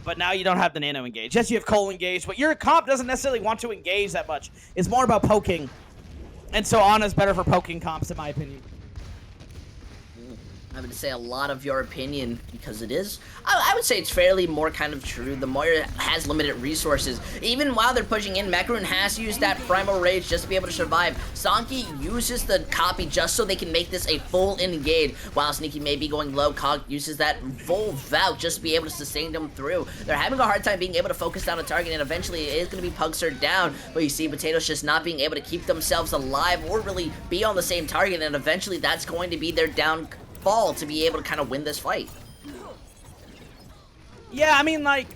but now you don't have the Nano engage. Yes, you have Cole engaged, but your comp doesn't necessarily want to engage that much. It's more about poking. And so Ana's better for poking comps, in my opinion. I would say a lot of your opinion, because it is. I would say it's fairly more kind of true. The Moira has limited resources. Even while they're pushing in, Macaroon has used that Primal Rage just to be able to survive. Sonky uses the copy just so they can make this a full engage. While Sneaky may be going low, Cog uses that full Vout just to be able to sustain them through. They're having a hard time being able to focus down a target, and eventually it is going to be Pugster down. But you see Potatoes just not being able to keep themselves alive or really be on the same target, and eventually that's going to be their downfall to be able to kind of win this fight. Yeah, I mean, like,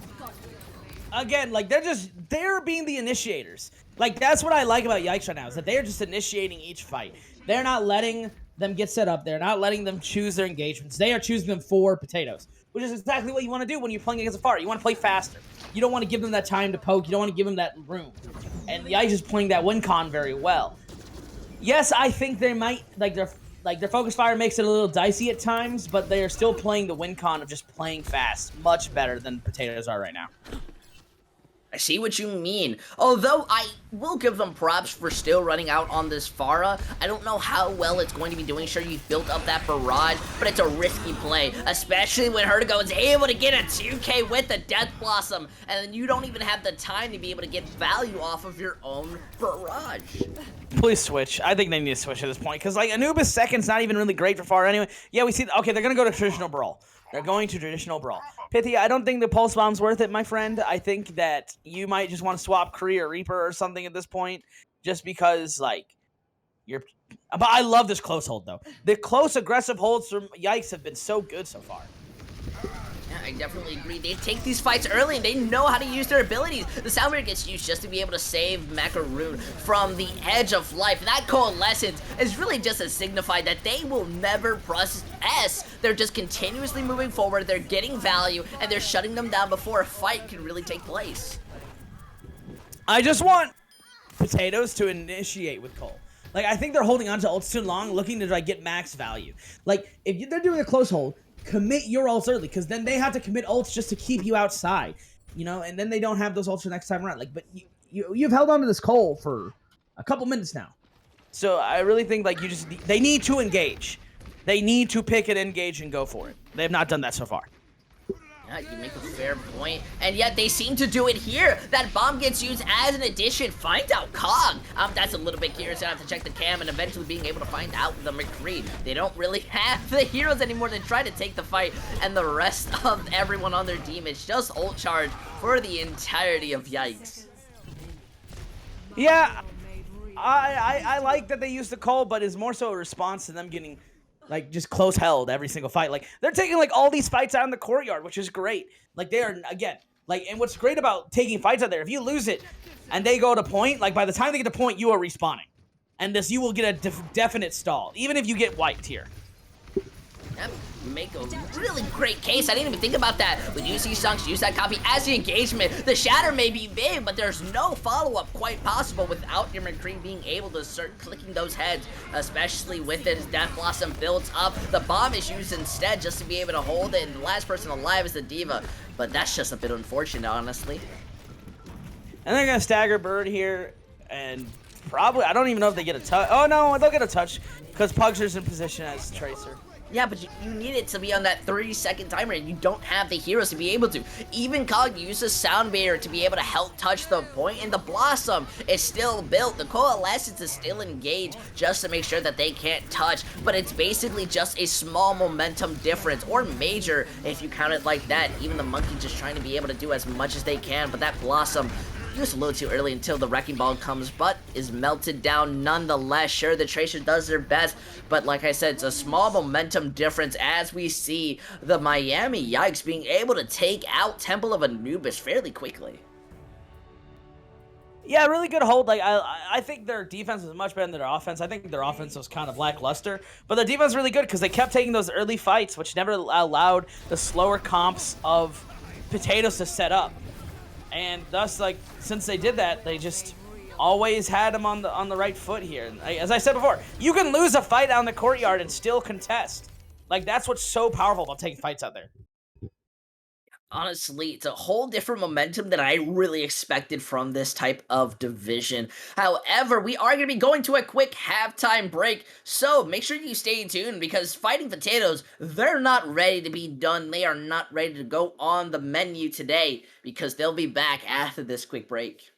again, like, they're being the initiators. Like, that's what I like about Yikes right now, is that they're just initiating each fight. They're not letting them get set up. They're not letting them choose their engagements. They are choosing them for potatoes, which is exactly what you want to do when you're playing against a fire. You want to play faster. You don't want to give them that time to poke. You don't want to give them that room. And Yikes is playing that win con very well. Yes, I think they might their focus fire makes it a little dicey at times, but they are still playing the win con of just playing fast much better than potatoes are right now. I see what you mean. Although I will give them props for still running out on this Pharah. I don't know how well it's going to be doing. Sure, you've built up that barrage, but it's a risky play, especially when Hertigo is able to get a 2K with the Death Blossom, and then you don't even have the time to be able to get value off of your own barrage. Please switch. I think they need to switch at this point, because like Anubis second's not even really great for Pharah anyway. Yeah, we see. Okay, they're gonna go to traditional brawl. They're going to traditional brawl. Pythia, I don't think the pulse bomb's worth it, my friend. I think that you might just want to swap Kree or Reaper or something at this point, just because like you're. But I love this close hold though. The close aggressive holds from Yikes have been so good so far. Yeah, I definitely agree. They take these fights early and they know how to use their abilities. The Soundwave gets used just to be able to save Macaroon from the edge of life. And that coalescence is really just to signify that they will never press S. They're just continuously moving forward, they're getting value, and they're shutting them down before a fight can really take place. I just want potatoes to initiate with Cole. Like, I think they're holding on to ults too long, looking to like get max value. Like, if they're doing a close hold, commit your ults early, because then they have to commit ults just to keep you outside, you know, and then they don't have those ults for next time around. Like, but you've held on to this Cole for a couple minutes now, so I really think like they need to engage. They need to pick and engage and go for it. They have not done that so far. Yeah, you make a fair point, and yet they seem to do it here. That bomb gets used as an addition. Find out Cog. That's a little bit curious. I have to check the cam and eventually being able to find out the McCree. They don't really have the heroes anymore to try to take the fight, and the rest of everyone on their team is just ult charge for the entirety of Yikes. Yeah, I like that they use the Cole, but it's more so a response to them getting like just close held every single fight. Like they're taking like all these fights out in the courtyard, which is great. Like they are again, like, and what's great about taking fights out there, if you lose it and they go to point, like by the time they get to point, you are respawning, and you will get a definite stall, even if you get wiped here. Yep, you make a really great case. I didn't even think about that. When you see Sunks use that copy as the engagement, the shatter may be big, but there's no follow-up quite possible without your McCree being able to start clicking those heads, especially with his Death Blossom built up. The bomb is used instead just to be able to hold it, and the last person alive is the Diva, but that's just a bit unfortunate, honestly. And they're gonna stagger Bird here, and probably, I don't even know if they get a touch. Oh no, they'll get a touch, because Pugster's in position as Tracer. Yeah, but you need it to be on that 30-second timer, and you don't have the heroes to be able to. Even Cog uses Sound Barrier to be able to help touch the point, and the Blossom is still built. The Coalescence is still engaged just to make sure that they can't touch, but it's basically just a small momentum difference, or major if you count it like that. Even the Monkey just trying to be able to do as much as they can, but that Blossom just a little too early until the Wrecking Ball comes, but is melted down nonetheless. Sure, the Tracer does their best, but like I said, it's a small momentum difference as we see the Miami Yikes being able to take out Temple of Anubis fairly quickly. Yeah, really good hold. Like I think their defense is much better than their offense. I think their offense was kind of lackluster, but their defense is really good because they kept taking those early fights, which never allowed the slower comps of potatoes to set up. And thus, like, since they did that, they just always had them on the right foot here. And as I said before, you can lose a fight out in the courtyard and still contest. Like, that's what's so powerful about taking fights out there. Honestly, it's a whole different momentum than I really expected from this type of division. However, we are going to be going to a quick halftime break, so make sure you stay tuned because Fighting Potatoes, they're not ready to be done. They are not ready to go on the menu today because they'll be back after this quick break.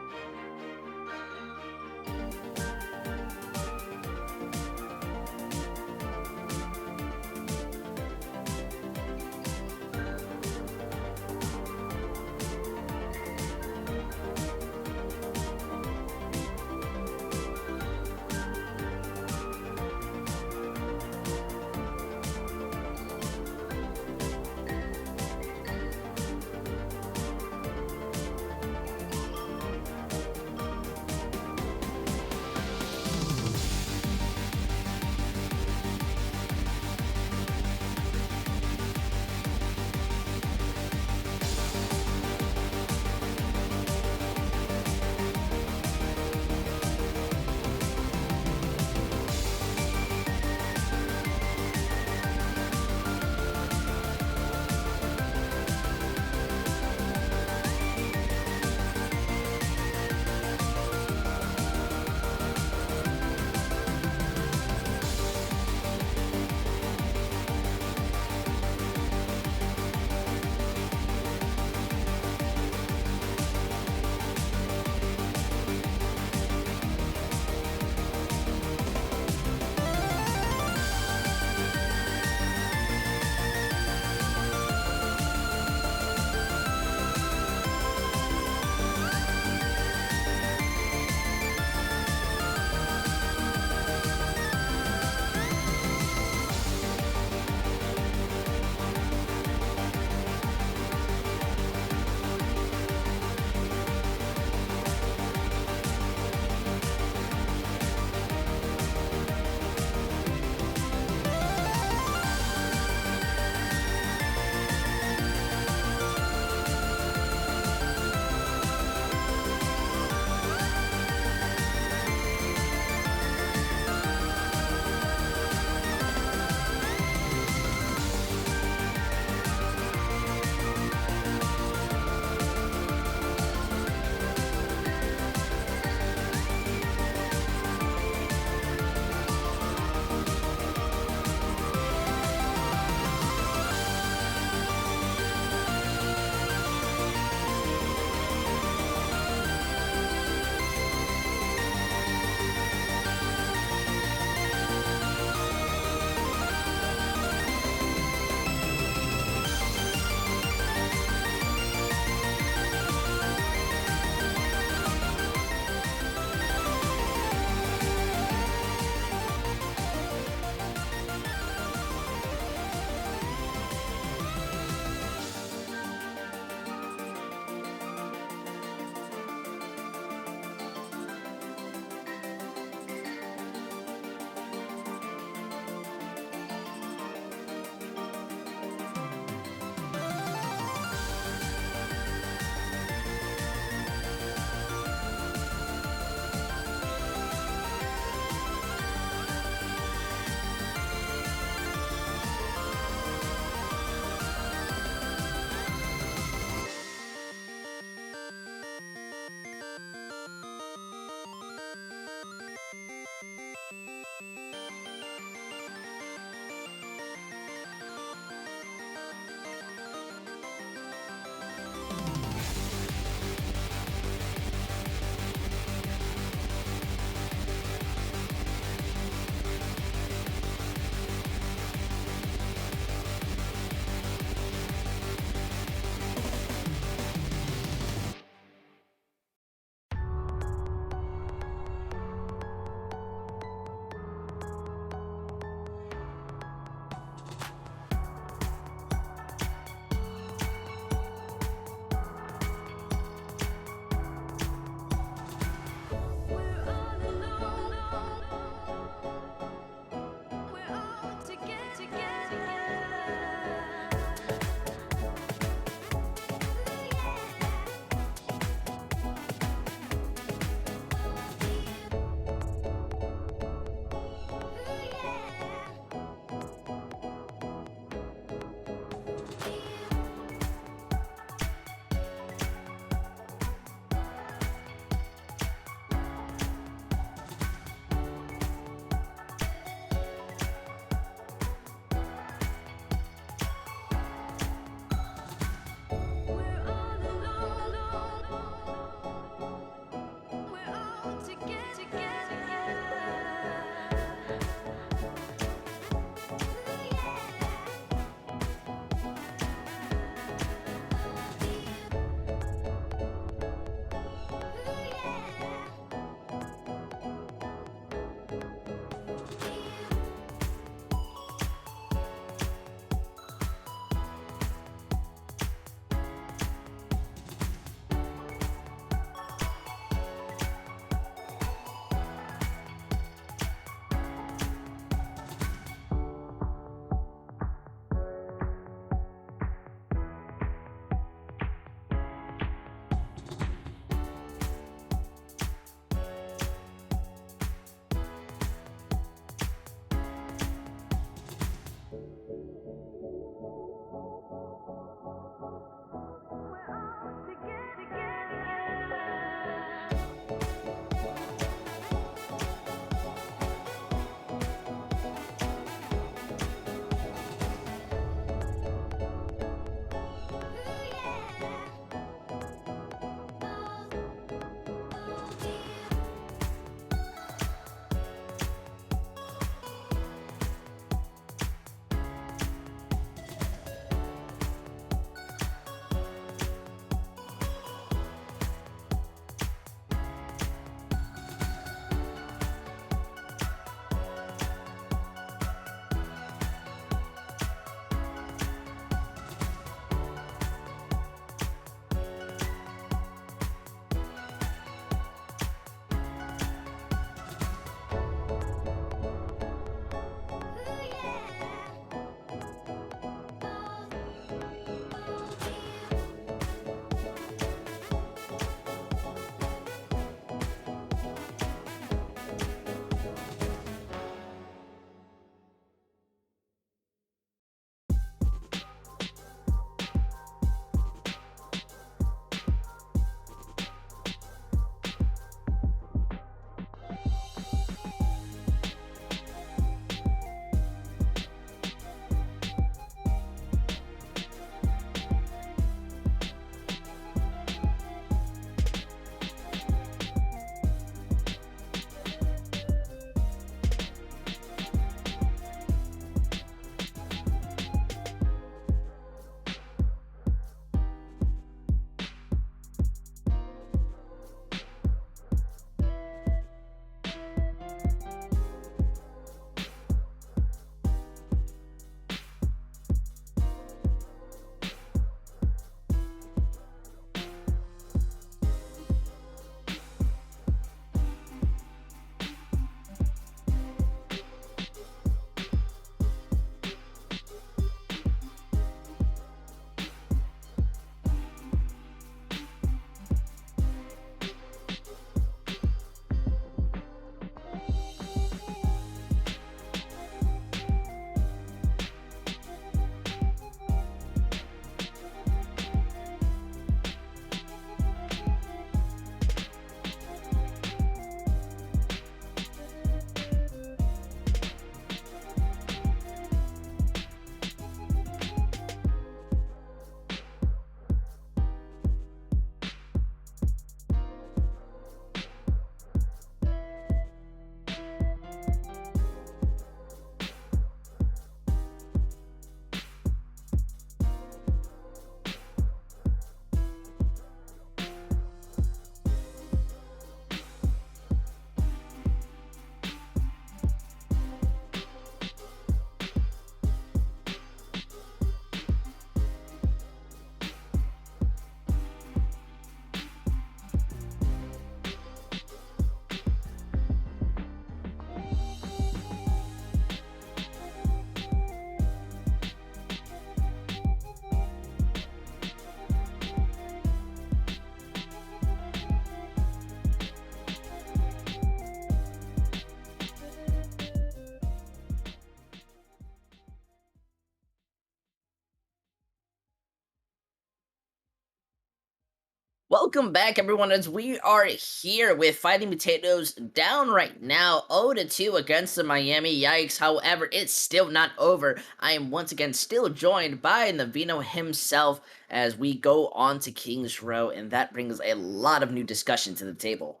welcome back, everyone, as we are here with Fighting Potatoes down right now, 0-2 against the Miami Yikes. However, it's still not over. I am once again still joined by Navino himself as we go on to King's Row, and that brings a lot of new discussion to the table.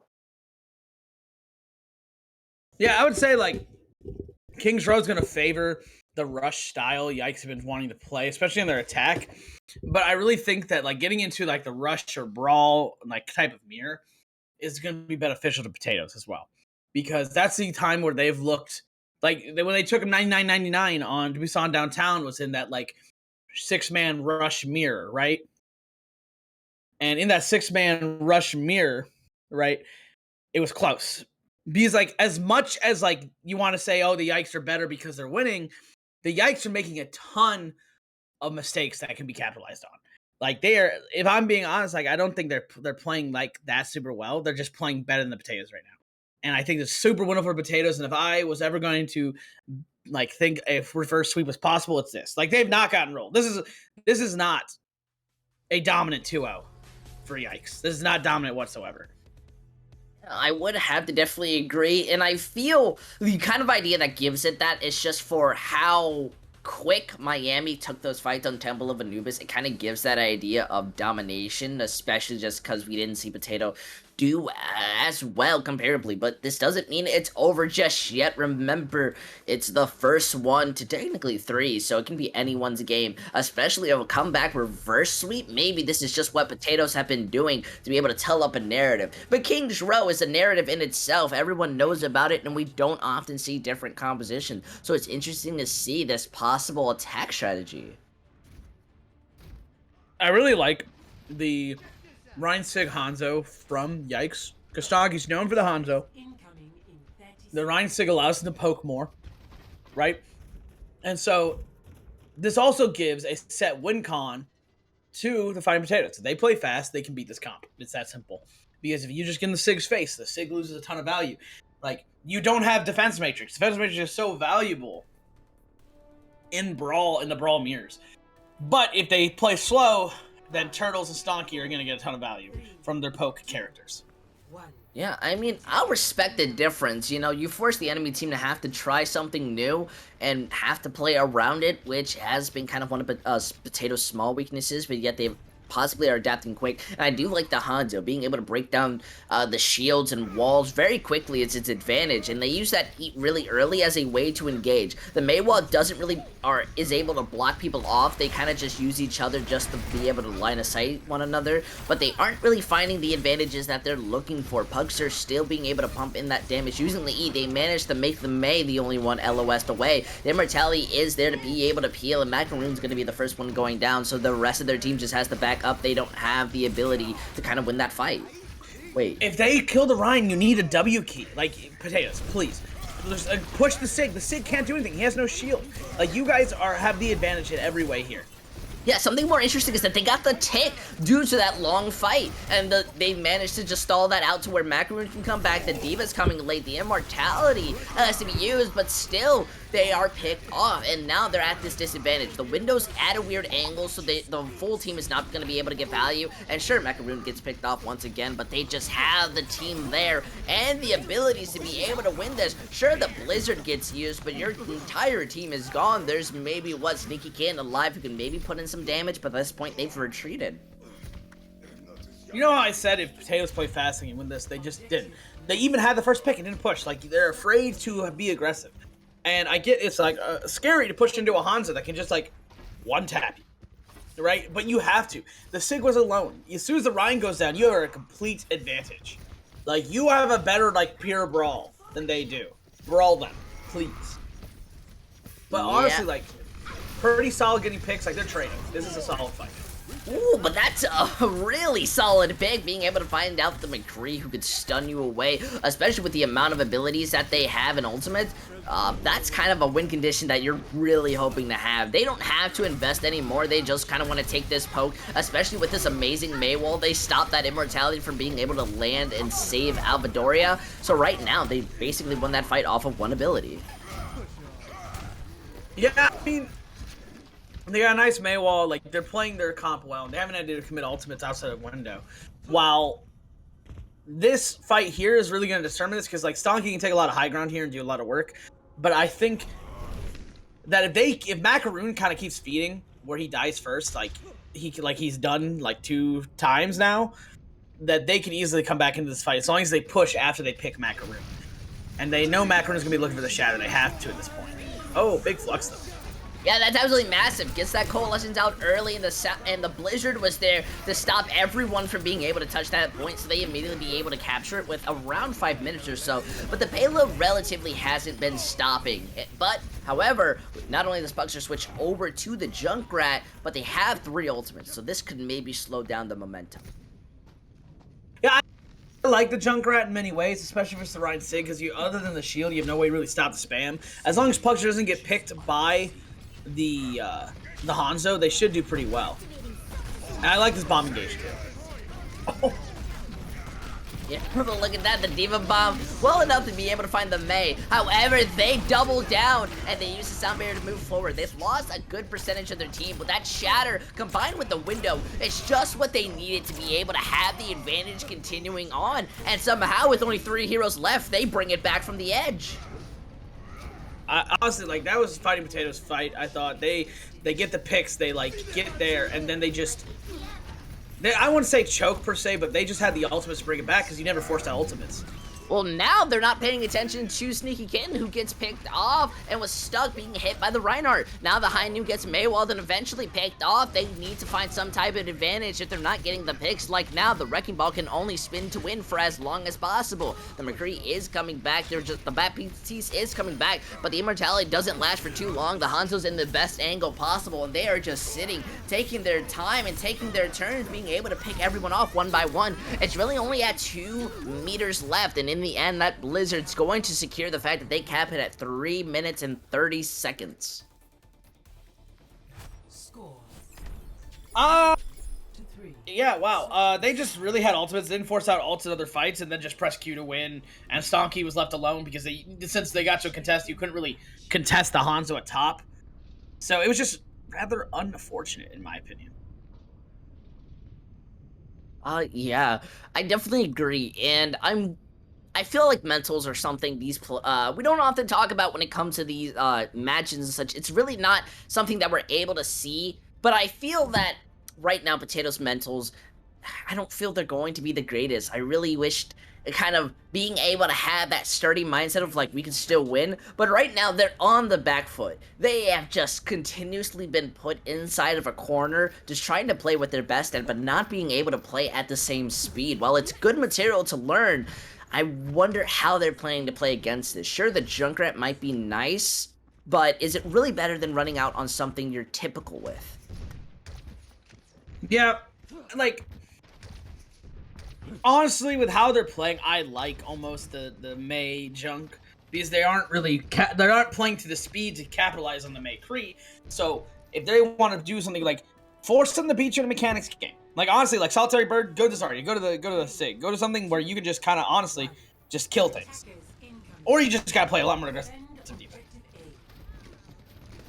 Yeah, I would say, like, King's Row is going to favor the rush style Yikes have been wanting to play, especially in their attack. But I really think that, like, getting into, like, the rush or brawl, like, type of mirror is going to be beneficial to Potatoes as well. Because that's the time where they've looked, like, when they took him 99.99 on Busan Downtown was in that, like, 6-man rush mirror, right? And in that 6-man rush mirror, right, it was close. Because, like, as much as, like, you want to say, oh, the Yikes are better because they're winning, the Yikes are making a ton of mistakes that can be capitalized on. Like, they are, if I'm being honest, like, I don't think they're playing, like, that super well. They're just playing better than the Potatoes right now. And I think it's super winnable for Potatoes. And if I was ever going to, like, think if reverse sweep was possible, it's this. Like, they've not gotten rolled. This is not a dominant 2-0 for Yikes. This is not dominant whatsoever. I would have to definitely agree, and I feel the kind of idea that gives it that is just for how quick Miami took those fights on Temple of Anubis. It kind of gives that idea of domination, especially just because we didn't see Potato do as well comparably, but this doesn't mean it's over just yet. Remember, it's the first one to technically 3, so it can be anyone's game, especially a comeback reverse sweep. Maybe this is just what Potatoes have been doing to be able to tell up a narrative, but King's Row is a narrative in itself. Everyone knows about it, and we don't often see different composition, so it's interesting to see this possible attack strategy. I really like the Ryan Sig Hanzo from Yikes. Kostagi's known for the Hanzo. The Ryan Sig allows him to poke more, right? And so this also gives a set win con to the Fighting Potatoes. If they play fast, they can beat this comp. It's that simple. Because if you just get in the Sig's face, the Sig loses a ton of value. Like, you don't have Defense Matrix. Defense Matrix is so valuable in the Brawl mirrors. But if they play slow, then Turtles and Stonky are going to get a ton of value from their poke characters. Yeah, I mean, I'll respect the difference. You know, you force the enemy team to have to try something new and have to play around it, which has been kind of one of Potato's small weaknesses, but yet they've possibly are adapting quick. And I do like the Hanzo, being able to break down the shields and walls very quickly is its advantage, and they use that really early as a way to engage. The Maywall doesn't really, is able to block people off. They kind of just use each other just to be able to line of sight one another, but they aren't really finding the advantages that they're looking for. Pugs are still being able to pump in that damage. Using the E, they managed to make the May the only one LOS'd away. The Immortality is there to be able to peel, and Macaroon's going to be the first one going down, so the rest of their team just has to back up. They don't have the ability to kind of win that fight. Wait. If they kill the Ryan, you need a W key. Like, Potatoes, please. Push the Sig. The Sig can't do anything. He has no shield. Like, you guys have the advantage in every way here. Yeah, something more interesting is that they got the tick due to that long fight, and they managed to just stall that out to where Macaroon can come back. The Diva's coming late. The Immortality has to be used, but still, they are picked off, and now they're at this disadvantage. The window's at a weird angle, so the full team is not going to be able to get value, and sure, Macaroon gets picked off once again, but they just have the team there and the abilities to be able to win this. Sure, the Blizzard gets used, but your entire team is gone. There's maybe, Sneaky Kid alive who can maybe put in some damage, but at this point, they've retreated. You know how I said if Potatoes play fast and you win this? They just didn't. They even had the first pick and didn't push. Like, they're afraid to be aggressive. And I get it's, like, scary to push into a Hanzo that can just, like, one-tap you, right? But you have to. The Sig was alone. As soon as the Ryan goes down, you are a complete advantage. Like, you have a better, like, pure brawl than they do. Brawl them, please. But honestly, like, pretty solid getting picks. Like, they're trading. This is a solid fight. Ooh, but that's a really solid pick, being able to find out the McCree who could stun you away, especially with the amount of abilities that they have in Ultimate. That's kind of a win condition that you're really hoping to have. They don't have to invest anymore. They just kind of want to take this poke, especially with this amazing Maywall. They stopped that Immortality from being able to land and save Alvadoria. So right now, they basically won that fight off of one ability. Yeah, I mean, They got a nice Maywall. Like, they're playing their comp well. And they haven't had to commit ultimates outside of window. While this fight here is really going to determine this, because like Stonky can take a lot of high ground here and do a lot of work. But I think that if Macaroon kind of keeps feeding where he dies first, like he's done like 2 times now, that they can easily come back into this fight as long as they push after they pick Macaroon. And they know Macaroon's gonna be looking for the shadow. They have to at this point. Oh, big flux though. Yeah, that's absolutely massive. Gets that Coalescence out early, and the Blizzard was there to stop everyone from being able to touch that point, so they immediately be able to capture it with around 5 minutes or so. But the payload relatively hasn't been stopping. But, however, not only does Puckster switch over to the Junkrat, but they have 3 ultimates, so this could maybe slow down the momentum. Yeah, I like the Junkrat in many ways, especially versus the Ryan Sig, because other than the shield, you have no way to really stop the spam. As long as Puckster doesn't get picked by the Hanzo, they should do pretty well. And I like this bomb engage too. Oh. Yeah, but look at that, the Diva Bomb, well enough to be able to find the Mei. However, they double down, and they use the sound barrier to move forward. They've lost a good percentage of their team, but that Shatter, combined with the window, it's just what they needed to be able to have the advantage continuing on. And somehow, with only 3 heroes left, they bring it back from the edge. Honestly, like, that was Fighting Potatoes' fight. I thought they get the picks, they like get there, and then they just I wouldn't say choke per se, but they just had the ultimates to bring it back because you never forced out ultimates. Well, now they're not paying attention to Sneaky Kitten, who gets picked off and was stuck being hit by the Reinhardt. Now the High Noon gets Maywalled and eventually picked off. They need to find some type of advantage if they're not getting the picks. Like now, the Wrecking Ball can only spin to win for as long as possible. The McCree is coming back. The Baptiste is coming back, but the Immortality doesn't last for too long. The Hanzo's in the best angle possible, and they are just sitting, taking their time and taking their turns, being able to pick everyone off one by one. It's really only at 2 meters left, and in the end, that Blizzard's going to secure the fact that they cap it at 3 minutes and 30 seconds. Score. Yeah, wow. They just really had ultimates, didn't force out ults in other fights, and then just press Q to win. And Stonky was left alone because since they got so contested, you couldn't really contest the Hanzo at top. So it was just rather unfortunate, in my opinion. Yeah, I definitely agree, and I feel like mentals are something we don't often talk about when it comes to these matches and such. It's really not something that we're able to see, but I feel that right now Potatoes mentals, I don't feel they're going to be the greatest. I really wished kind of being able to have that sturdy mindset of like we can still win, but right now they're on the back foot. They have just continuously been put inside of a corner, just trying to play with their best at, but not being able to play at the same speed. While it's good material to learn, I wonder how they're planning to play against this. Sure, the Junkrat might be nice, but is it really better than running out on something you're typical with? Yeah, like, honestly, with how they're playing, I like almost the Mei Junk, because they aren't really, they aren't playing to the speed to capitalize on the Mei Cree. So, if they want to do something like, force them to beat you in a mechanics game. Like, honestly, like Solitary Bird, go to Zarya, go to the Sig, go to something where you can just kind of, honestly, just kill things. Or you just gotta play a lot more aggressive defense.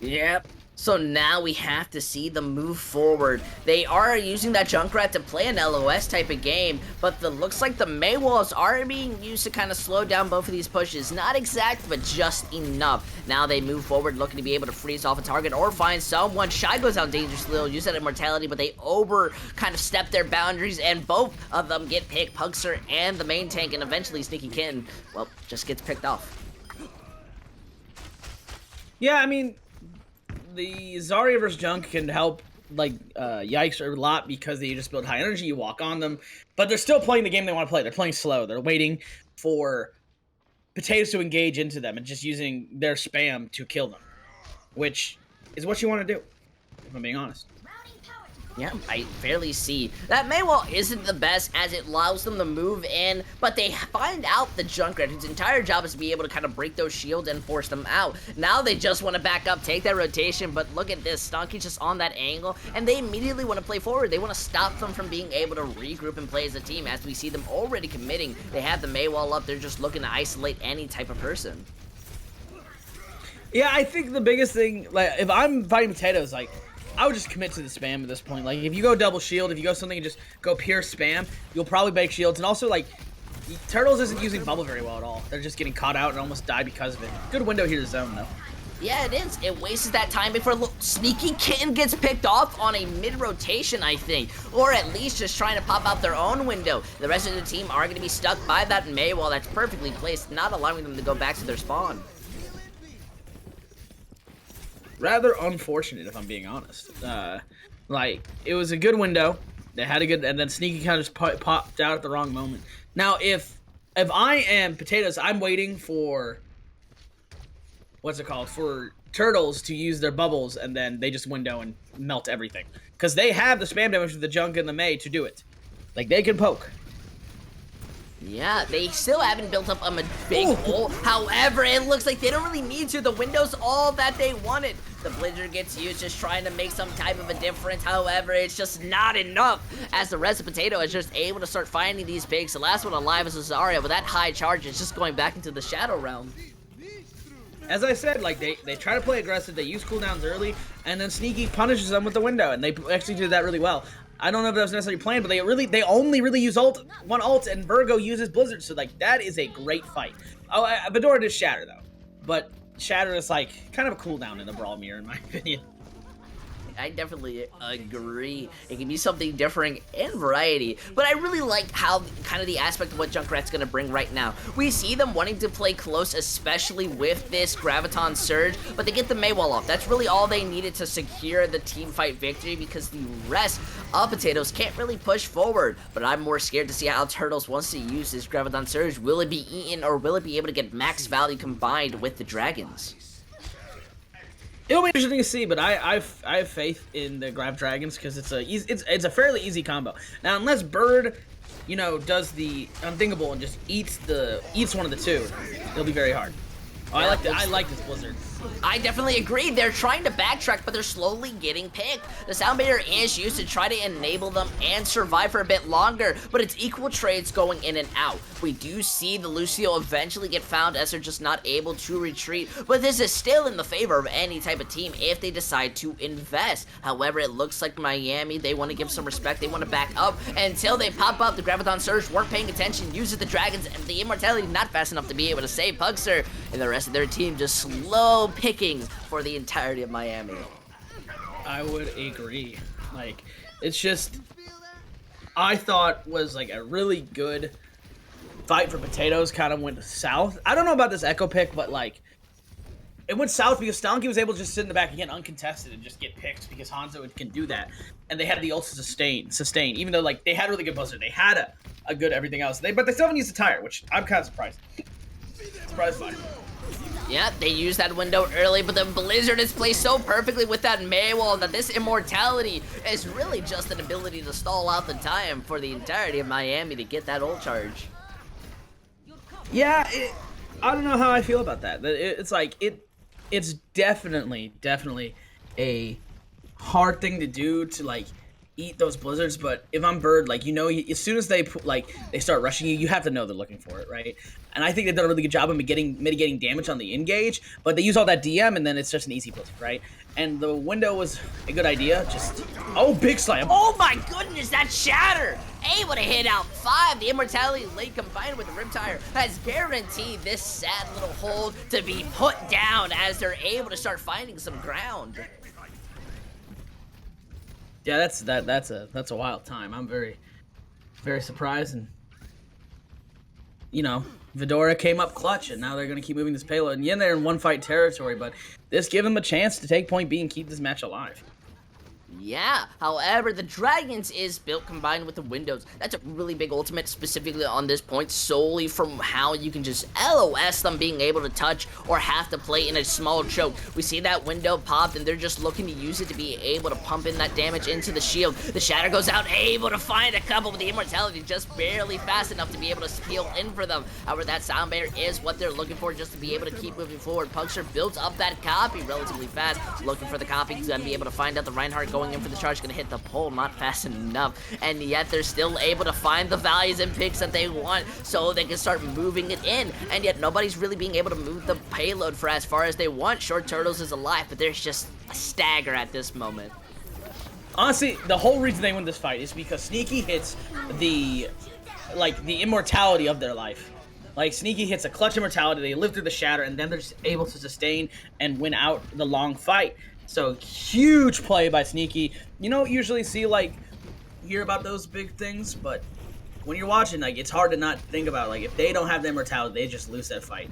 Yep. So now we have to see them move forward. They are using that Junkrat to play an LOS type of game, but looks like the Mei walls are being used to kind of slow down both of these pushes. Not exact, but just enough. Now they move forward, looking to be able to freeze off a target or find someone. Shy goes out dangerously, they'll use that Immortality, but they kind of step their boundaries, and both of them get picked, Pugster and the main tank, and eventually Sneaky Kitten, well, just gets picked off. Yeah, I mean, the Zarya versus Junk can help, like, Yikes a lot because they just build high energy, you walk on them, but they're still playing the game they want to play. They're playing slow. They're waiting for Potatoes to engage into them and just using their spam to kill them, which is what you want to do, if I'm being honest. Yeah, I barely see. That Maywall isn't the best as it allows them to move in, but they find out the Junkrat, whose entire job is to be able to kind of break those shields and force them out. Now they just want to back up, take that rotation, but look at this. Stonky's just on that angle, and they immediately want to play forward. They want to stop them from being able to regroup and play as a team, as we see them already committing. They have the Maywall up. They're just looking to isolate any type of person. Yeah, I think the biggest thing, like, if I'm fighting Potatoes, like, I would just commit to the spam at this point. Like, if you go double shield, if you go something and just go pure spam, you'll probably break shields. And also, like, Turtles isn't using bubble very well at all. They're just getting caught out and almost die because of it. Good window here to zone, though. Yeah, it is. It wastes that time before a little sneaky kitten gets picked off on a mid-rotation, I think. Or at least just trying to pop out their own window. The rest of the team are going to be stuck by that Mei wall that's perfectly placed, not allowing them to go back to their spawn. Rather unfortunate, if I'm being honest. Like, it was a good window. They had a good, and then Sneaky kind of just popped out at the wrong moment. Now, if I am Potatoes, I'm waiting for, what's it called, for Turtles to use their bubbles, and then they just window and melt everything. Because they have the spam damage with the Junk and the Mei to do it. Like, they can poke. Yeah, they still haven't built up a big hole. However, it looks like they don't really need to. The window's all that they wanted. The Blizzard gets used, just trying to make some type of a difference. However, it's just not enough, as the rest of Potato is just able to start finding these pigs. The last one alive is Azaria, but that high charge is just going back into the Shadow Realm. As I said, like, they try to play aggressive, they use cooldowns early, and then Sneaky punishes them with the window, and they actually did that really well. I don't know if that was necessarily planned, but they only really use one ult, and Virgo uses Blizzard, so, like, that is a great fight. Oh, Fedora does Shatter, though, but Shatter is, like, kind of a cooldown in the Brawl Mirror, in my opinion. I definitely agree. It can be something different and variety, but I really like how kind of the aspect of what Junkrat's gonna bring right now. We see them wanting to play close, especially with this Graviton Surge, but they get the Mei wall off. That's really all they needed to secure the team fight victory, because the rest of Potatoes can't really push forward. But I'm more scared to see how Turtles wants to use this Graviton Surge. Will it be eaten, or will it be able to get max value combined with the Dragons? It'll be interesting to see, but I have faith in the Grav Dragons, because it's a fairly easy combo. Now, unless Bird, you know, does the unthinkable and just eats one of the two, it'll be very hard. Oh, I like this Blizzard. I definitely agree. They're trying to backtrack, but they're slowly getting picked. The sound barrier is used to try to enable them and survive for a bit longer, but it's equal trades going in and out. We do see the Lucio eventually get found, as they're just not able to retreat, but this is still in the favor of any type of team if they decide to invest. However, it looks like Miami, they want to give some respect, they want to back up until they pop up. The Graviton Surge weren't paying attention, uses the Dragons, and the Immortality not fast enough to be able to save Pugster, and the rest of their team just slow pickings for the entirety of Miami. I would agree. Like, it's just, I thought was like a really good fight for Potatoes. Kind of went south. I don't know about this Echo pick, but like, it went south because Stalky was able to just sit in the back again uncontested and just get picked, because Hanzo can do that, and they had the ult to sustain. Even though, like, they had really good Blizzard, they had a good everything else. But they still haven't used the tire, which I'm kind of surprised. Surprised by. Yeah, they used that window early, but the Blizzard is placed so perfectly with that Mei wall that this Immortality is really just an ability to stall out the time for the entirety of Miami to get that ult charge. Yeah, I don't know how I feel about that. It's like, it's definitely a hard thing to do to, like, eat those Blizzards, but if I'm Bird, like, you know, as soon as they start rushing you, you have to know they're looking for it, right? And I think they've done a really good job of mitigating damage on the engage, but they use all that DM, and then it's just an easy Blizzard, right? And the window was a good idea, just, oh, big slam. Oh my goodness, that Shatter! Able to hit out 5. The Immortality late combined with the Riptire has guaranteed this sad little hold to be put down, as they're able to start finding some ground. Yeah, that's a wild time. I'm very surprised, and you know, Fedora came up clutch, and now they're gonna keep moving this payload. And yeah, they're in one fight territory, but this gives them a chance to take point B and keep this match alive. Yeah, however, the Dragons is built combined with the Windows. That's a really big ultimate, specifically on this point, solely from how you can just LOS them being able to touch or have to play in a small choke. We see that window popped, and they're just looking to use it to be able to pump in that damage into the shield. The Shatter goes out, able to find a couple with the Immortality, just barely fast enough to be able to peel in for them. However, that sound barrier is what they're looking for, just to be able to keep moving forward. Pugster builds up that copy relatively fast, looking for the copy. He's gonna be able to find out the Reinhardt going in for the charge, gonna hit the pole, not fast enough, and yet they're still able to find the values and picks that they want, so they can start moving it in, and yet nobody's really being able to move the payload for as far as they want. Short Turtles is alive, but there's just a stagger at this moment. Honestly, the whole reason they win this fight is because Sneaky hits the immortality of their life. Like, Sneaky hits a clutch immortality, they live through the shatter, and then they're just able to sustain and win out the long fight. So, huge play by Sneaky. You don't usually see, like, hear about those big things, but when you're watching, like, it's hard to not think about, like, if they don't have the immortality, they just lose that fight.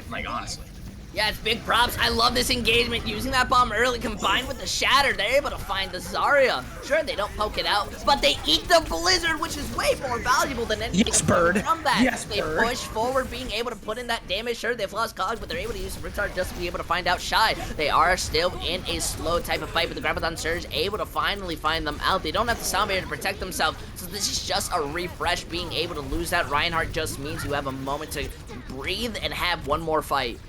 Like, honestly. Yeah, it's big props. I love this engagement. Using that bomb early combined with the shatter, they're able to find the Zarya. Sure, they don't poke it out, but they eat the Blizzard, which is way more valuable than anything Bird. from that. Yes, they Bird. push forward, being able to put in that damage. Sure, they've lost cogs, but they're able to use the retard just to be able to find out Shy. They are still in a slow type of fight, but the Graviton Surge able to finally find them out. They don't have the sound barrier to protect themselves, so this is just a refresh. Being able to lose that Reinhardt just means you have a moment to breathe and have one more fight.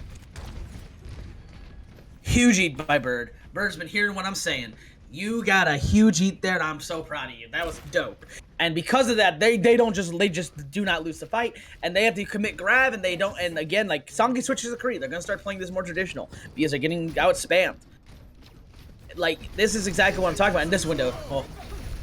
Huge eat by Bird. Bird's been hearing what I'm saying. You got a huge eat there, and I'm so proud of you. That was dope. And because of that, they just do not lose the fight, and they have to commit grab, and they don't. And again, like Songi switches to Kree, they're gonna start playing this more traditional because they're getting out spammed. Like, this is exactly what I'm talking about in this window. Oh,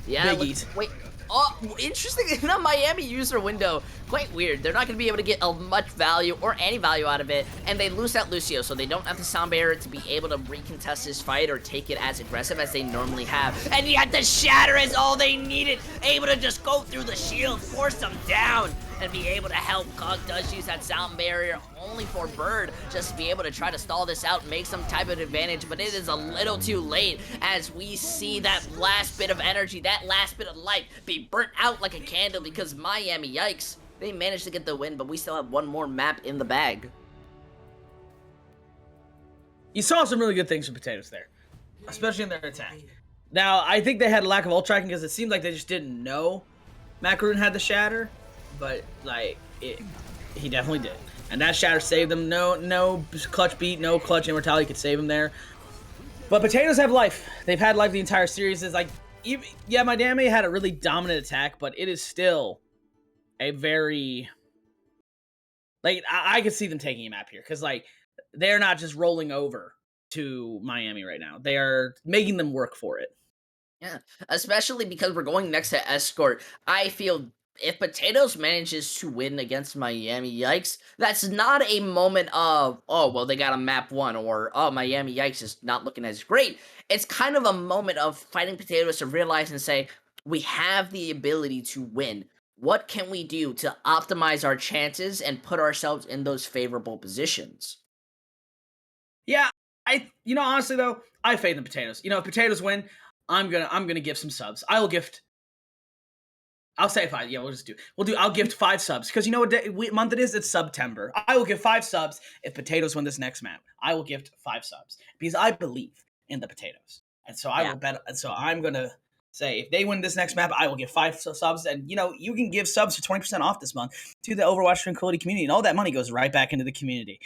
yeah. big eat. Wait. Oh, interesting. In a Miami user window, quite weird. They're not going to be able to get much value or any value out of it, and they lose that Lucio, so they don't have the sound barrier to be able to recontest this fight or take it as aggressive as they normally have. And yet the shatter is all they needed, able to just go through the shield, force them down, and be able to help. Cog does use that sound barrier only for Bird, just to be able to try to stall this out and make some type of advantage, but it is a little too late as we see that last bit of energy, that last bit of life be burnt out like a candle because Miami, yikes, they managed to get the win, but we still have one more map in the bag. You saw some really good things from Potatoes there, especially in their attack. Now, I think they had a lack of ult tracking because it seemed like they just didn't know Macaroon had the shatter, but like he definitely did, and that shatter saved them. No clutch beat, no clutch immortality could save them there. But Potatoes have life. They've had life the entire series. It's like, yeah, Miami had a really dominant attack, but it is still a very, like, I could see them taking a map here because like they're not just rolling over to Miami right now. They are making them work for it. Yeah, especially because we're going next to Escort. I feel if Potatoes manages to win against Miami, yikes, that's not a moment of, oh, well, they got a map one, or, oh, Miami, yikes, is not looking as great. It's kind of a moment of fighting Potatoes to realize and say, we have the ability to win. What can we do to optimize our chances and put ourselves in those favorable positions? Yeah, honestly though, I fade the Potatoes. If Potatoes win, I'm gonna give some subs. I'll say 5. Yeah, I'll gift 5 subs because you know what month it is? It's September. I will give 5 subs if Potatoes win this next map. I will gift 5 subs because I believe in the Potatoes, and so I will bet. And so I'm gonna say if they win this next map, I will give 5 subs. And you can give subs for 20% off this month to the Overwatch Tranquility community, and all that money goes right back into the community.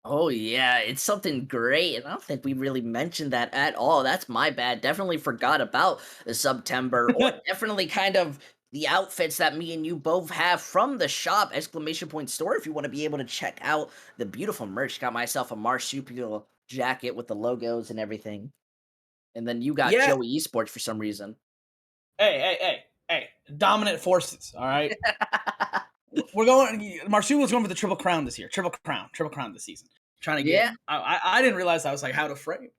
Oh yeah, it's something great, and I don't think we really mentioned that at all. That's my bad. Definitely forgot about the September, or definitely kind of the outfits that me and you both have from the shop, ! Store, if you want to be able to check out the beautiful merch. Got myself a marsupial jacket with the logos and everything. And then you got Joey Esports for some reason. Hey. Dominant forces, all right? Marsupial's going for the Triple Crown this year. Triple Crown this season. Trying to get, I didn't realize I was like, how to frame.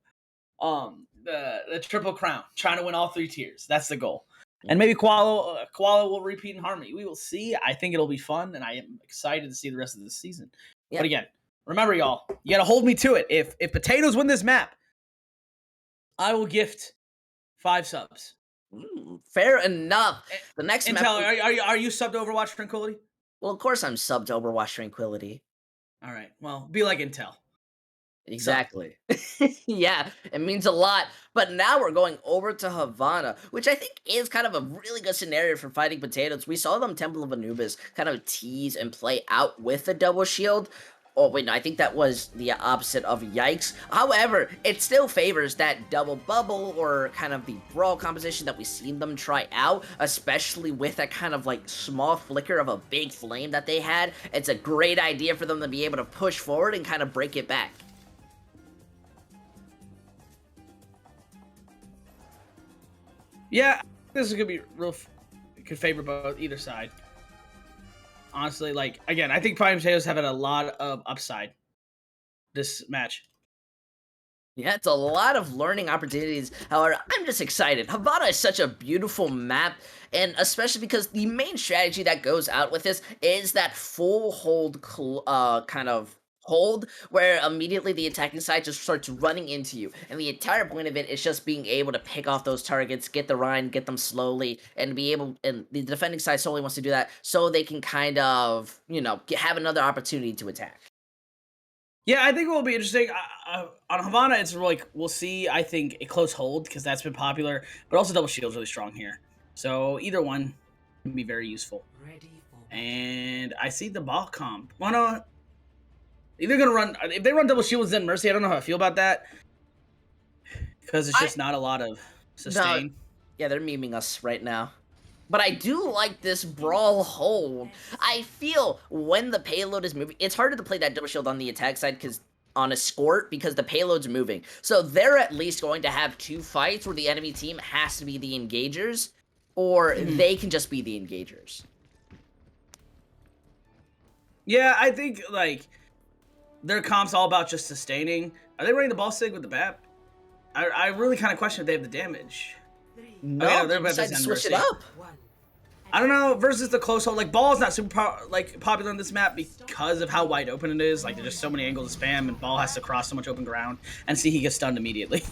The Triple Crown. Trying to win all 3 tiers. That's the goal. And maybe Koala will repeat in Harmony. We will see. I think it'll be fun, and I am excited to see the rest of this season. But again, remember, y'all, you got to hold me to it. If Potatoes win this map, I will gift 5 subs. Fair enough. The next Intel, are you subbed to Overwatch Tranquility? Well, of course I'm subbed to Overwatch Tranquility. All right. Well, be like Intel. Exactly. Yeah, it means a lot. But now we're going over to Havana, which I think is kind of a really good scenario for fighting Potatoes. We saw them Temple of Anubis kind of tease and play out with the double shield. Oh, wait, no, I think that was the opposite of Yikes. However, it still favors that double bubble or kind of the brawl composition that we've seen them try out, especially with that kind of like small flicker of a big flame that they had. It's a great idea for them to be able to push forward and kind of break it back. Yeah, this is gonna be real. Could favor both either side. Honestly, like again, I think Prime Potatoes have had a lot of upside this match. Yeah, it's a lot of learning opportunities. However, I'm just excited. Havana is such a beautiful map, and especially because the main strategy that goes out with this is that full hold kind of hold where immediately the attacking side just starts running into you. And the entire point of it is just being able to pick off those targets, get the Rhine, get them slowly, and be able, and the defending side solely wants to do that so they can kind of, have another opportunity to attack. Yeah, I think it will be interesting. On Havana, it's like we'll see. I think a close hold because that's been popular, but also double shield's really strong here. So either one can be very useful. And I see the ball comp. Well, no, either gonna run if they run double shields then Mercy. I don't know how I feel about that because it's just not a lot of sustain. No, yeah, they're memeing us right now. But I do like this brawl hold. I feel when the payload is moving, it's harder to play that double shield on the attack side because on a escort because the payload's moving. So they're at least going to have 2 fights where the enemy team has to be the engagers, or they can just be the engagers. Yeah, I think like their comp's all about just sustaining. Are they running the ball sig with the BAP? I really kind of question if they have the damage. No, they're they decided to switch it up. I don't know, versus the close hold. Like, ball is not super popular on this map because of how wide open it is. Like, there's just so many angles to spam, and ball has to cross so much open ground. And see, he gets stunned immediately.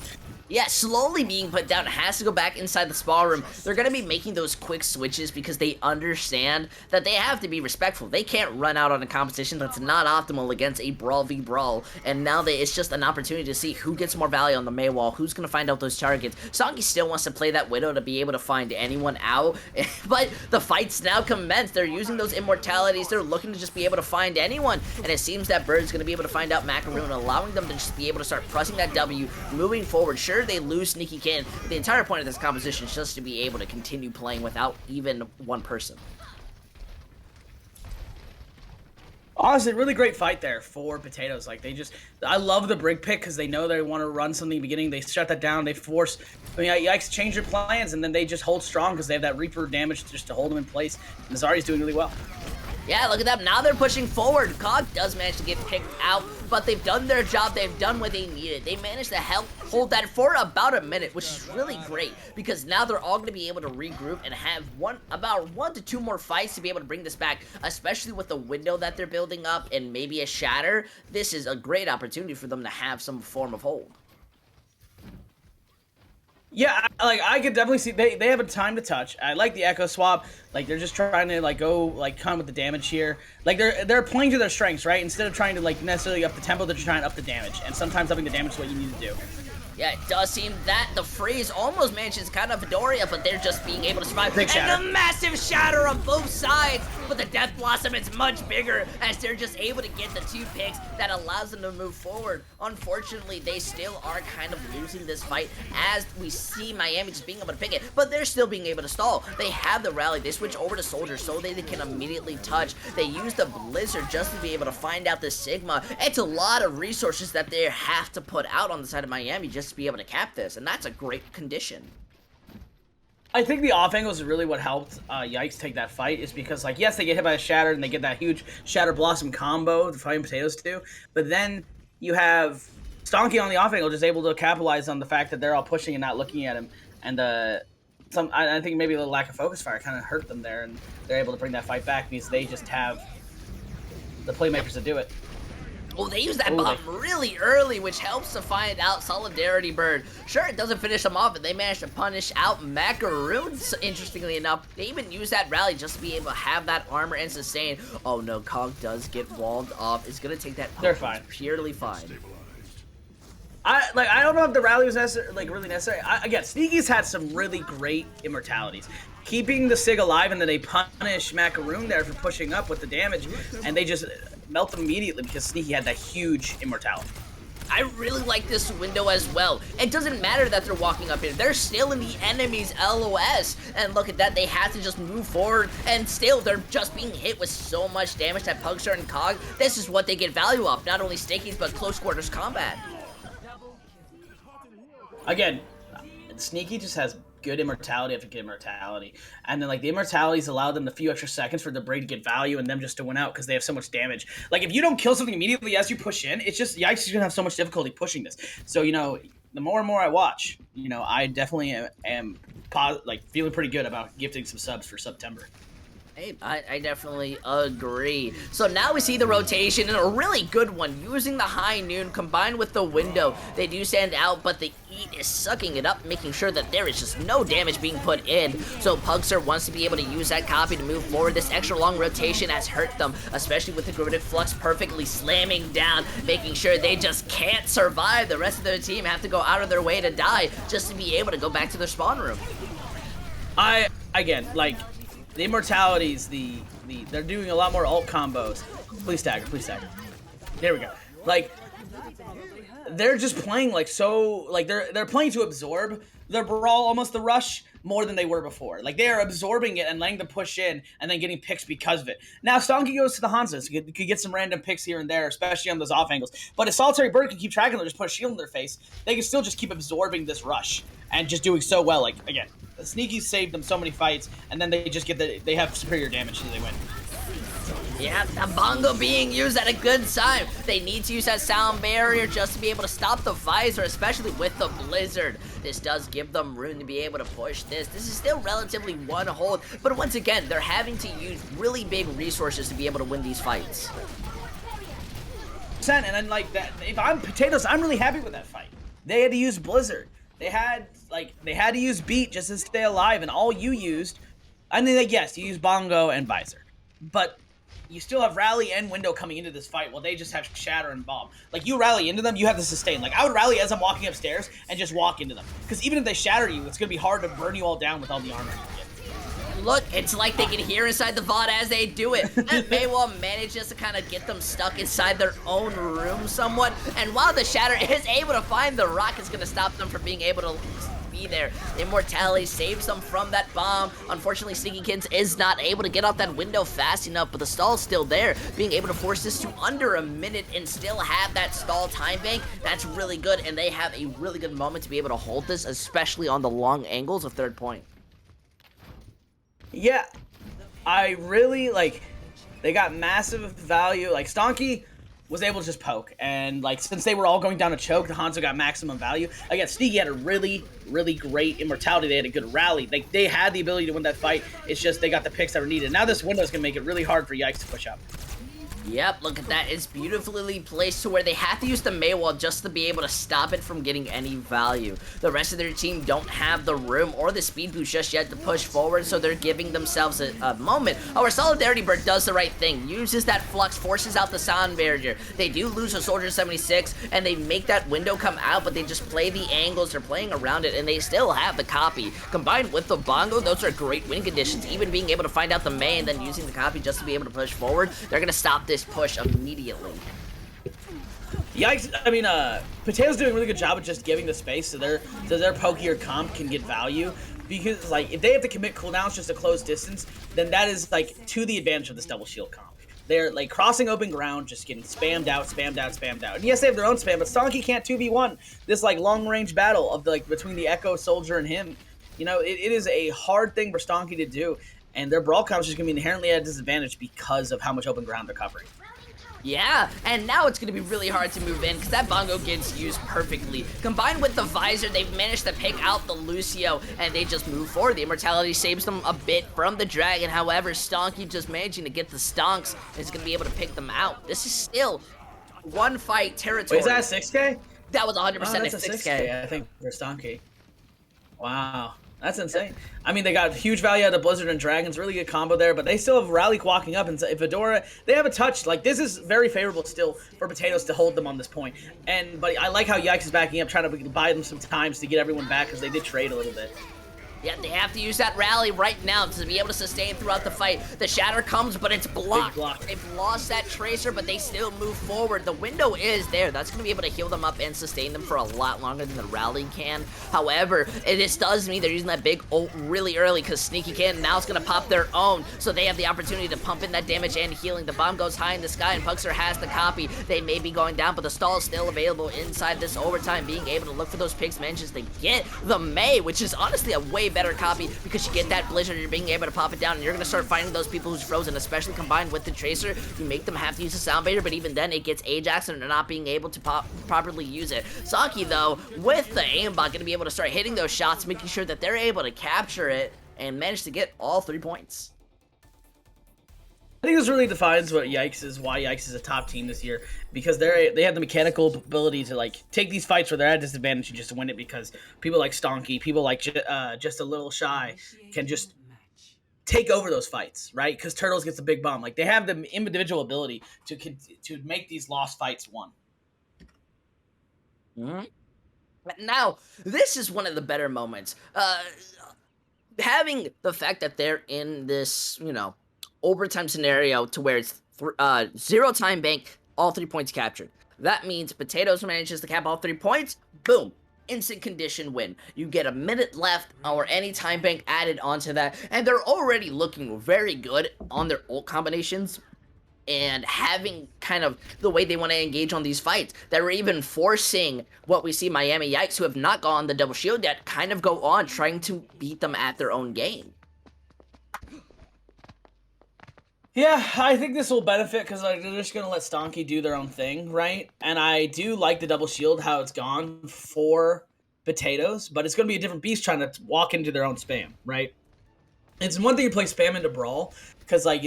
Yeah, slowly being put down, has to go back inside the spa room. They're going to be making those quick switches because they understand that they have to be respectful. They can't run out on a competition that's not optimal against a Brawl v Brawl. And now it's just an opportunity to see who gets more value on the Mei wall, who's going to find out those targets. Sonky still wants to play that Widow to be able to find anyone out. But the fight's now commenced. They're using those immortalities. They're looking to just be able to find anyone. And it seems that Bird's going to be able to find out Macaroon, allowing them to just be able to start pressing that W, moving forward. Sure, they lose Sneaky Can. The entire point of this competition is just to be able to continue playing without even one person. Honestly, really great fight there for Potatoes. Like, I love the brig pick because they know they want to run something in the beginning. They shut that down. They force, Yikes, change their plans, and then they just hold strong because they have that Reaper damage just to hold them in place. And Zari's doing really well. Yeah, look at them. Now they're pushing forward. Cog does manage to get picked out, but they've done their job. They've done what they needed. They managed to hold that for about a minute, which is really great because now they're all going to be able to regroup and have about 1 to 2 more fights to be able to bring this back, especially with the window that they're building up and maybe a shatter. This is a great opportunity for them to have some form of hold. Yeah, I could definitely see they have a time to touch. I like the echo swap. Like, they're just trying to go come with the damage here. Like, they're playing to their strengths, right? Instead of trying to necessarily up the tempo, they're just trying to up the damage. And sometimes upping the damage is what you need to do. Yeah, it does seem that the freeze almost manages kind of Vidoria, but they're just being able to survive. Big shatter. And the massive shatter on both sides, but the Death Blossom is much bigger as they're just able to get the 2 picks that allows them to move forward. Unfortunately, they still are kind of losing this fight as we see Miami just being able to pick it, but they're still being able to stall. They have the rally. They switch over to Soldier so they can immediately touch. They use the Blizzard just to be able to find out the Sigma. It's a lot of resources that they have to put out on the side of Miami just to be able to cap this, and that's a great condition. I think the off angles is really what helped Yikes take that fight, is because, yes, they get hit by a Shatter and they get that huge Shatter Blossom combo, the Fighting Potatoes too, but then you have Stonky on the off angle just able to capitalize on the fact that they're all pushing and not looking at him, and I think maybe a little lack of focus fire kind of hurt them there, and they're able to bring that fight back because they just have the playmakers to do it. Well, they use that bomb really early, which helps to find out Solidarity Bird. Sure, it doesn't finish them off, but they managed to punish out Macaroon, interestingly enough. They even use that rally just to be able to have that armor and sustain. Oh no, Cog does get walled off. It's going to take that. They're fine. Purely fine. I don't know if the rally was really necessary. Again, Sneaky's had some really great immortalities. Keeping the Sig alive, and then they punish Macaroon there for pushing up with the damage, and they just melt them immediately because Sneaky had that huge immortality. I really like this window as well. It doesn't matter that they're walking up here. They're still in the enemy's LOS. And look at that, they have to just move forward. And still, they're just being hit with so much damage that Pugster and Cog. This is what they get value off. Not only stickies, but close quarters combat. Again, Sneaky just has good immortality after good immortality. And then, like, the immortalities allow them a few extra seconds for the Braid to get value and them just to win out because they have so much damage. Like, if you don't kill something immediately as you push in, it's just, Yikes is going to have so much difficulty pushing this. So, you know, the more and more I watch, you know, I definitely am feeling pretty good about gifting some subs for September. Hey, I definitely agree. So now we see the rotation, and a really good one, using the high noon combined with the window. They do stand out, but the Eat is sucking it up, making sure that there is just no damage being put in. So Pugster wants to be able to use that copy to move forward. This extra long rotation has hurt them, especially with the Griveted Flux perfectly slamming down, making sure they just can't survive. The rest of their team have to go out of their way to die just to be able to go back to their spawn room. Again, like, the immortalities, they're doing a lot more ult combos. Please stagger. There we go. Like, they're just playing like so, like they're playing to absorb their brawl, almost the rush, more than they were before. Like, they are absorbing it and letting them push in and then getting picks because of it. Now, Stonky goes to the Hanzo, so you could get some random picks here and there, especially on those off angles. But if Solitary Bird can keep tracking them, just put a shield in their face, they can still just keep absorbing this rush and just doing so well. Like, again, the Sneakies saved them so many fights, and then they just they have superior damage, so they win. Yeah, the bongo being used at a good time. They need to use that sound barrier just to be able to stop the visor, especially with the blizzard. This does give them room to be able to push this. This is still relatively one hold, but once again, they're having to use really big resources to be able to win these fights. And then, like, that, if I'm Potatoes, I'm really happy with that fight. They had to use Blizzard. They had to use Beat just to stay alive, and all you used, I mean, like, yes, you use Bongo and Visor, but you still have Rally and Window coming into this fight while they just have Shatter and Bomb. Like, you rally into them, you have to sustain. Like, I would rally as I'm walking upstairs and just walk into them. Because even if they shatter you, it's going to be hard to burn you all down with all the armor you get. Look, it's like they can hear inside the VOD as they do it. And Maywall manages to kind of get them stuck inside their own room somewhat. And while the Shatter is able to find the rock, it's going to stop them from being able to be there. Immortality saves them from that bomb. Unfortunately, Sneakykins is not able to get out that window fast enough, but the stall's still there. Being able to force this to under a minute and still have that stall time bank, that's really good. And they have a really good moment to be able to hold this, especially on the long angles of third point. Yeah, I really, like, they got massive value. Like, Stonky was able to just poke, and, like, since they were all going down to choke, the Hanzo got maximum value. Again, Sneaky had a really, really great immortality. They had a good rally. They had the ability to win that fight. It's just they got the picks that were needed. Now this window's going to make it really hard for Yikes to push up. Yep, look at that. It's beautifully placed to where they have to use the Maywall just to be able to stop it from getting any value. The rest of their team don't have the room or the speed boost just yet to push forward, so they're giving themselves a moment. Our Solidarity Bird does the right thing, uses that flux, forces out the sound barrier. They do lose a Soldier 76, and they make that window come out, but they just play the angles, they're playing around it, and they still have the copy. Combined with the Bongo, those are great win conditions. Even being able to find out the May and then using the copy just to be able to push forward, they're going to stop this push immediately. Yikes! I mean, Potato's doing a really good job of just giving the space so their pokier comp can get value. Because, like, if they have to commit cooldowns just a close distance, then that is, like, to the advantage of this double shield comp. They're, like, crossing open ground, just getting spammed out. And yes, they have their own spam, but Stonky can't 2v1 this, like, long-range battle of, like, between the Echo, Soldier, and him. You know, it is a hard thing for Stonky to do, and their brawl comp is just going to be inherently at a disadvantage because of how much open ground they're covering. Yeah, and now it's going to be really hard to move in because that Bongo gets used perfectly. Combined with the Visor, they've managed to pick out the Lucio, and they just move forward. The Immortality saves them a bit from the Dragon. However, Stonky just managing to get the Stonks is going to be able to pick them out. This is still one fight territory. Wait, is that a 6K? That was 100% that's a 6K. I think, for Stonky. Wow. That's insane. I mean, they got huge value out of Blizzard and Dragons, really good combo there, but they still have Rally walking up, and if Fedora, they have a touch. Like, this is very favorable still for Potatoes to hold them on this point. But I like how Yikes is backing up, trying to buy them some times to get everyone back, because they did trade a little bit. Yeah, they have to use that rally right now to be able to sustain throughout the fight. The Shatter comes, but it's blocked. They've lost that Tracer, but they still move forward. The window is there. That's going to be able to heal them up and sustain them for a lot longer than the rally can. However, this does mean they're using that big ult really early because Sneakykin now is going to pop their own, so they have the opportunity to pump in that damage and healing. The bomb goes high in the sky, and Pugster has the copy. They may be going down, but the stall is still available inside this overtime, being able to look for those picks manages to get the May, which is honestly a way better copy because you get that blizzard, you're being able to pop it down, and you're going to start finding those people who's frozen, especially combined with the tracer. You make them have to use a sound barrier, but even then it gets Ajax and they're not being able to properly use it. Saki, though, with the aimbot, going to be able to start hitting those shots, making sure that they're able to capture it and manage to get all 3 points. I think this really defines what Yikes is, why Yikes is a top team this year, because they have the mechanical ability to like take these fights where they're at a disadvantage and just win it, because people like Stonky, people like just a little shy can just take over those fights, right? Because Turtles gets a big bomb. Like, they have the individual ability to make these lost fights won. Now, this is one of the better moments. Having the fact that they're in this, overtime scenario to where it's 0 time bank, all 3 points captured. That means Potatoes manages to cap all 3 points, boom, instant condition win. You get a minute left or any time bank added onto that, and they're already looking very good on their ult combinations and having kind of the way they want to engage on these fights. That we're even forcing what we see Miami Yikes, who have not gone the double shield yet, kind of go on trying to beat them at their own game. Yeah, I think this will benefit because they're just going to let Stonky do their own thing, right? And I do like the double shield, how it's gone for Potatoes, but it's going to be a different beast trying to walk into their own spam, right? It's one thing to play spam into Brawl, because like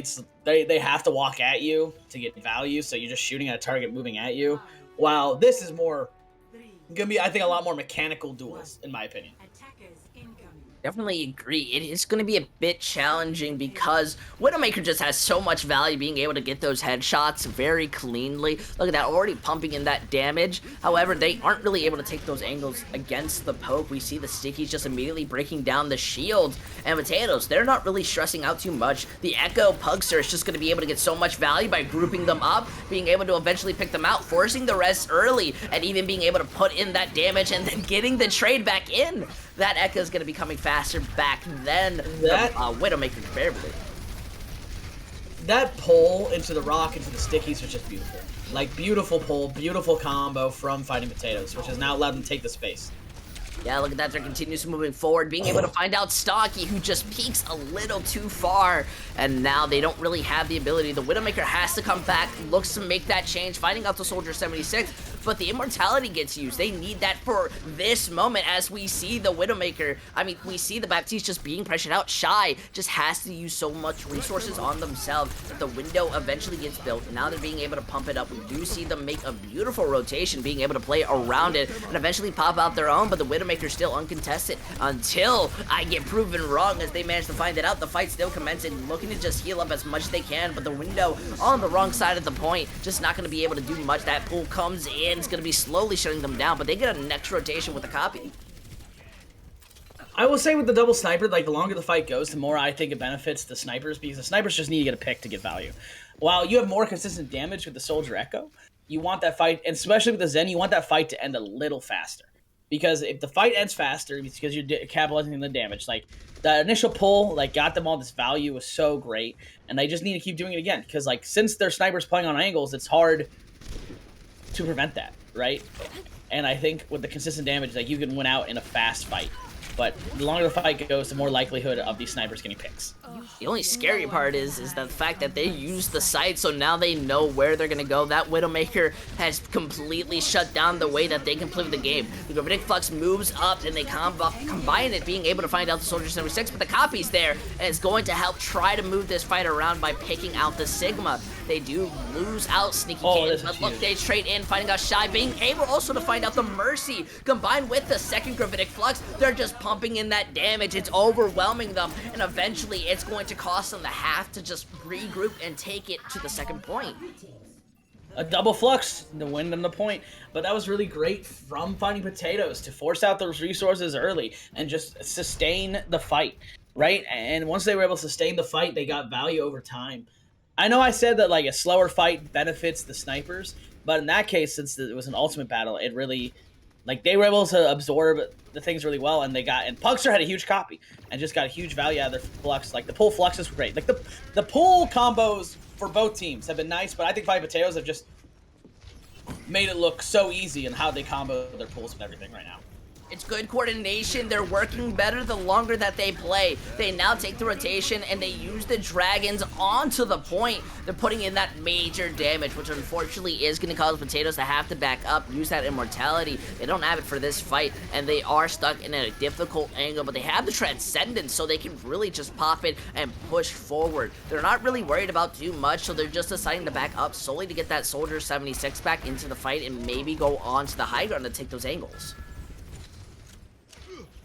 they have to walk at you to get value, so you're just shooting at a target moving at you, while this is more going to be, I think, a lot more mechanical duels, in my opinion. Definitely agree. It is going to be a bit challenging because Widowmaker just has so much value being able to get those headshots very cleanly. Look at that, already pumping in that damage. However, they aren't really able to take those angles against the poke. We see the Stickies just immediately breaking down the shield. And Potatoes, they're not really stressing out too much. The Echo Pugster is just going to be able to get so much value by grouping them up, being able to eventually pick them out, forcing the rest early, and even being able to put in that damage and then getting the trade back in. That Echo is going to be coming faster back than the Widowmaker comparatively. That pull into the rock, into the Stickies was just beautiful. Like, beautiful pull, beautiful combo from Fighting Potatoes, which has now allowed them to take the space. Yeah, look at that. They're continuously moving forward, being able to find out Stocky, who just peeks a little too far. And now they don't really have the ability. The Widowmaker has to come back, looks to make that change, finding out the Soldier 76. But the Immortality gets used. They need that for this moment as we see the Widowmaker. I mean, we see the Baptiste just being pressured out. Shy just has to use so much resources on themselves. The window eventually gets built. Now they're being able to pump it up. We do see them make a beautiful rotation, being able to play around it and eventually pop out their own. But the Widowmaker still uncontested until I get proven wrong as they manage to find it out. The fight still commencing, looking to just heal up as much as they can. But the window on the wrong side of the point, just not going to be able to do much. That pull comes in. It's going to be slowly shutting them down, but they get a next rotation with a copy. I will say with the double sniper, like, the longer the fight goes, the more I think it benefits the snipers, because the snipers just need to get a pick to get value. While you have more consistent damage with the Soldier Echo, you want that fight, and especially with the Zen, you want that fight to end a little faster. Because if the fight ends faster, it's because you're capitalizing on the damage. Like, the initial pull, like, got them all this value was so great, and they just need to keep doing it again. Because, like, since their snipers playing on angles, it's hard to prevent that, right? And I think with the consistent damage, like, you can win out in a fast fight. But the longer the fight goes, the more likelihood of these snipers getting picks. The only scary part is the fact that they use the site, so now they know where they're going to go. That Widowmaker has completely shut down the way that they can play the game. The Gravitic Flux moves up, and they combine it, being able to find out the Soldier 76, but the copy's there, and it's going to help try to move this fight around by picking out the Sigma. They do lose out Sneaky Cannons, but look, they trade in, finding out Shy, being able also to find out the Mercy, combined with the second Gravitic Flux. They're just pumping in that damage. It's overwhelming them, and eventually it's going to cost them the half to just regroup and take it to the second point. A double flux, the win and the point. But that was really great from Fighting Potatoes to force out those resources early and just sustain the fight, right? And once they were able to sustain the fight, they got value over time. I know I said that, like, a slower fight benefits the snipers, but in that case, since it was an ultimate battle, it really, like, they were able to absorb the things really well, and Pugster had a huge copy and just got a huge value out of their flux. Like, the pull flux is great. Like, the pull combos for both teams have been nice, but I think Fighting Potatoes have just made it look so easy in how they combo their pulls and everything right now. It's good coordination. They're working better the longer that they play. They now take the rotation and they use the dragons onto the point. They're putting in that major damage, which unfortunately is going to cause Potatoes to have to back up, use that immortality. They don't have it for this fight, and they are stuck in a difficult angle, but they have the Transcendence, so they can really just pop it and push forward. They're not really worried about too much, so they're just deciding to back up solely to get that Soldier 76 back into the fight and maybe go on to the high ground to take those angles.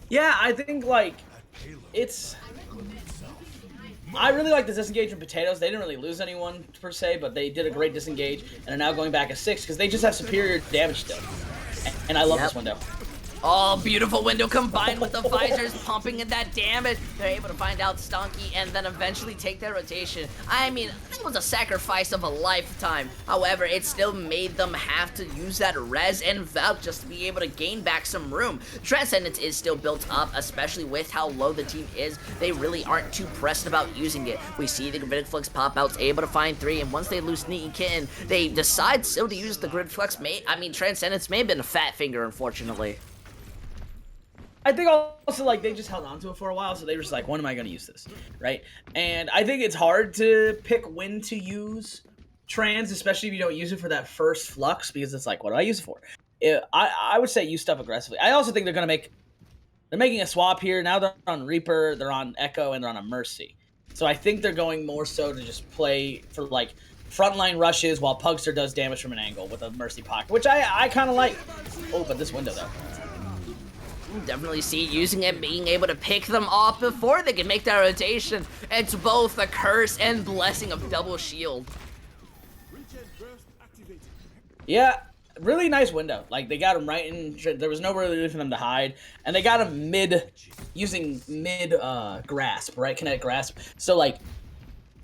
Yeah, I think, like, it's... I really like the disengage from Potatoes. They didn't really lose anyone, per se, but they did a great disengage, and are now going back at 6, because they just have superior damage still. And I love this window. Oh, beautiful window combined with the visors pumping in that damage. They're able to find out Stonky and then eventually take their rotation. I mean, that was a sacrifice of a lifetime. However, it still made them have to use that res and Valk just to be able to gain back some room. Transcendence is still built up, especially with how low the team is. They really aren't too pressed about using it. We see the Grid Flex pop outs able to find 3, and once they lose Sneaky Kitten, they decide still to use the Grid Flex. Transcendence may have been a fat finger, unfortunately. I think also, like, they just held on to it for a while, so they were just like, when am I going to use this, right? And I think it's hard to pick when to use trans, especially if you don't use it for that first flux, because it's like, what do I use it for? I would say use stuff aggressively. I also think they're making a swap here. Now they're on Reaper, they're on Echo, and they're on a Mercy. So I think they're going more so to just play for, like, frontline rushes while Pugster does damage from an angle with a Mercy pocket, which I kind of like. Oh, but this window, though. Definitely see using it, being able to pick them off before they can make that rotation. It's both a curse and blessing of double shield. Yeah, really nice window. Like, they got him right in, there was nowhere really for them to hide, and they got him using mid grasp, right? Kinetic grasp. So, like,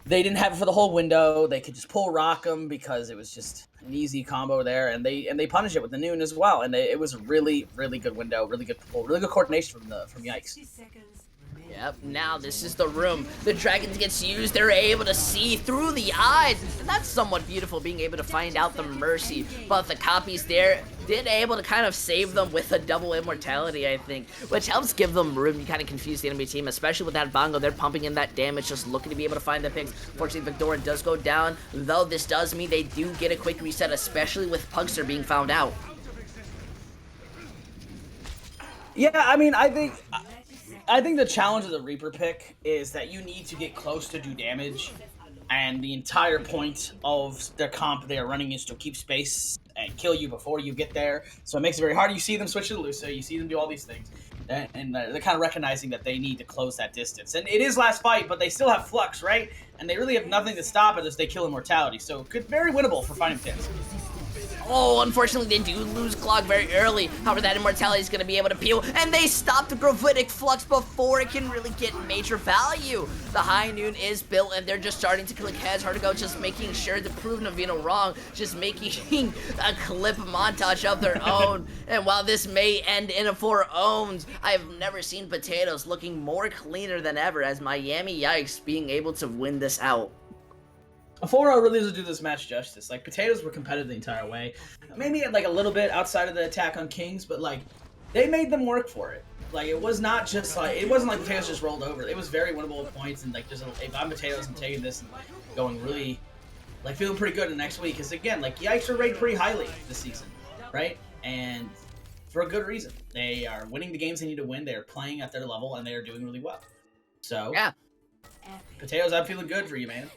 they didn't have it for the whole window. They could just pull rock them because it was just an easy combo there, and they punished it with the noon as well. And it was a really, really good window, really good pull, really good coordination from Yikes. Yep, now this is the room. The dragons gets used, they're able to see through the eyes. And that's somewhat beautiful, being able to find out the Mercy. But the copies there did able to kind of save them with a double immortality, I think. Which helps give them room to kind of confuse the enemy team, especially with that Bongo. They're pumping in that damage, just looking to be able to find the picks. Fortunately, Victoria does go down, though this does mean they do get a quick reset, especially with Pugster being found out. Yeah, I mean, I think the challenge of the Reaper pick is that you need to get close to do damage, and the entire point of their comp they are running is to keep space and kill you before you get there. So it makes it very hard. You see them switch to the Lucio, you see them do all these things, and they're kind of recognizing that they need to close that distance. And it is last fight, but they still have Flux, right? And they really have nothing to stop it as they kill Immortality. So it could very winnable for Fighting Pins. Oh, unfortunately, they do lose Clog very early. However, that Immortality is going to be able to peel, and they stop the Gravitic Flux before it can really get major value. The High Noon is built, and they're just starting to click heads. Hard to go, just making sure to prove Navino wrong, just making a clip montage of their own. And while this may end in a 4 owns, I have never seen Potatoes looking more cleaner than ever as Miami Yikes being able to win this out. 4-0 really doesn't do this match justice. Like, Potatoes were competitive the entire way. Maybe, like, a little bit outside of the attack on Kings, but, like, they made them work for it. Like, it was not just, like, it wasn't like Potatoes just rolled over. It was very winnable with points, and, like, just, if I'm Potatoes, I'm taking this and going really, like, feeling pretty good in the next week. Because, again, like, Yikes are rated pretty highly this season, right? And for a good reason. They are winning the games they need to win. They are playing at their level, and they are doing really well. So, yeah. Potatoes, I'm feeling good for you, man.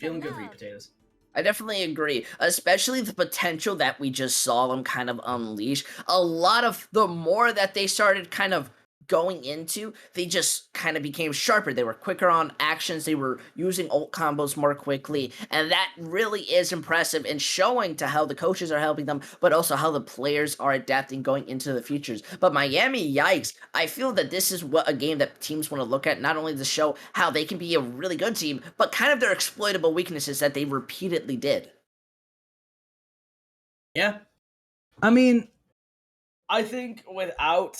Feeling good for you, Potatoes. I definitely agree, especially the potential that we just saw them kind of unleash. A lot of the more that they started kind of going into, they just kind of became sharper. They were quicker on actions. They were using ult combos more quickly, and that really is impressive and showing to how the coaches are helping them, but also how the players are adapting going into the futures. But Miami Yikes, I feel that this is what a game that teams want to look at, not only to show how they can be a really good team, but kind of their exploitable weaknesses that they repeatedly did. Yeah. I mean, I think without,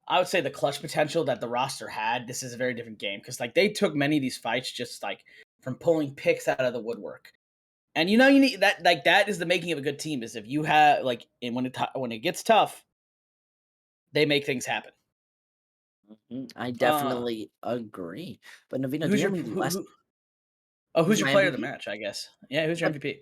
I would say, the clutch potential that the roster had, this is a very different game. Because, like, they took many of these fights just, like, from pulling picks out of the woodwork. And, you need that, like, that is the making of a good team, is if you have, like, when it gets tough, they make things happen. I Uh, definitely agree. But Navina, do who's you your have any last? who's Who's your my player of the MVP? match? I guess. Yeah, who's your MVP?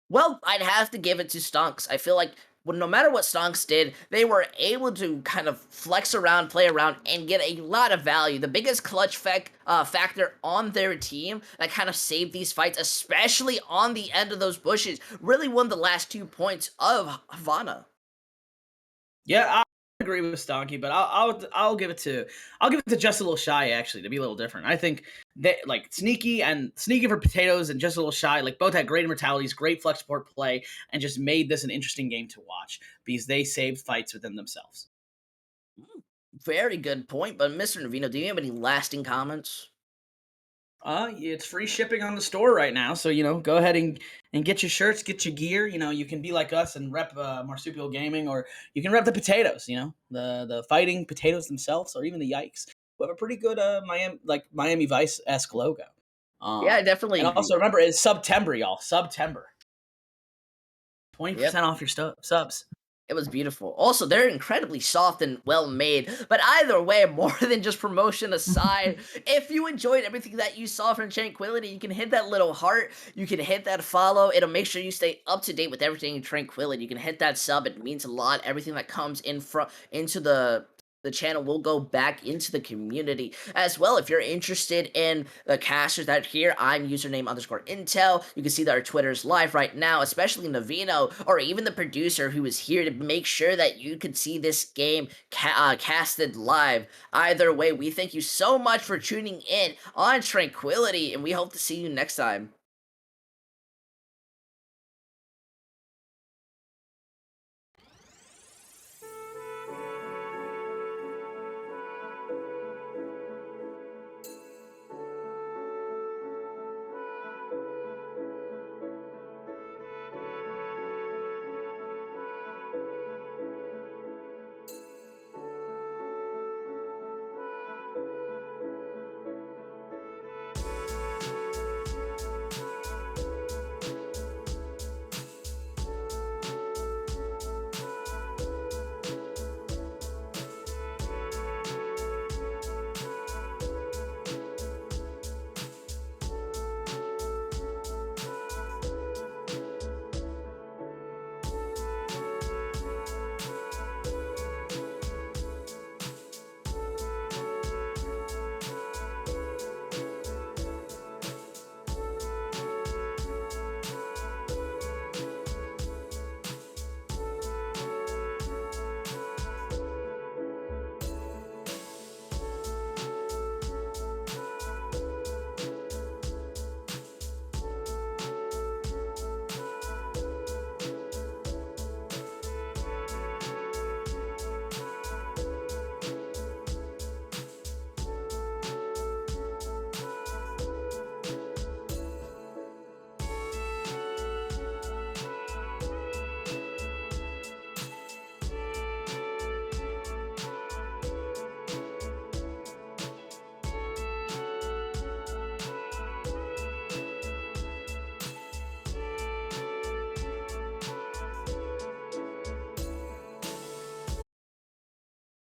Well, I'd have to give it to Stonks. I feel like well, no matter what Stonks did, they were able to kind of flex around, play around, and get a lot of value. The biggest clutch factor on their team that kind of saved these fights, especially on the end of those bushes, really won the last 2 points of Havana. Yeah, I agree with Stonky, but I'll give it to just a little shy actually to be a little different. I think that like sneaky for potatoes and just a little shy like both had great immortalities, great flex support play, and just made this an interesting game to watch because they saved fights within themselves. Very good point. But Mr. Navino, do you have any lasting comments? It's free shipping on the store right now, so go ahead and get your shirts, get your gear. You can be like us and rep Marsupial Gaming, or you can rep the potatoes. The fighting potatoes themselves, or even the Yikes, who have a pretty good Miami Vice esque logo. Yeah, I definitely And agree. also remember, it's September, y'all. September, Yep. 20% off your subs. It was beautiful. Also, they're incredibly soft and well made. But either way, more than just promotion aside, if you enjoyed everything that you saw from Tranquility, you can hit that little heart. You can hit that follow. It'll make sure you stay up to date with everything in Tranquility. You can hit that sub. It means a lot. Everything that comes in front into the channel will go back into the community as well. If you're interested in the casters that are here, I'm username_Intel. You can see that our Twitter's live right now, especially Navino, or even the producer who is here to make sure that you could see this game casted live. Either way, we thank you so much for tuning in on Tranquility, and we hope to see you next time.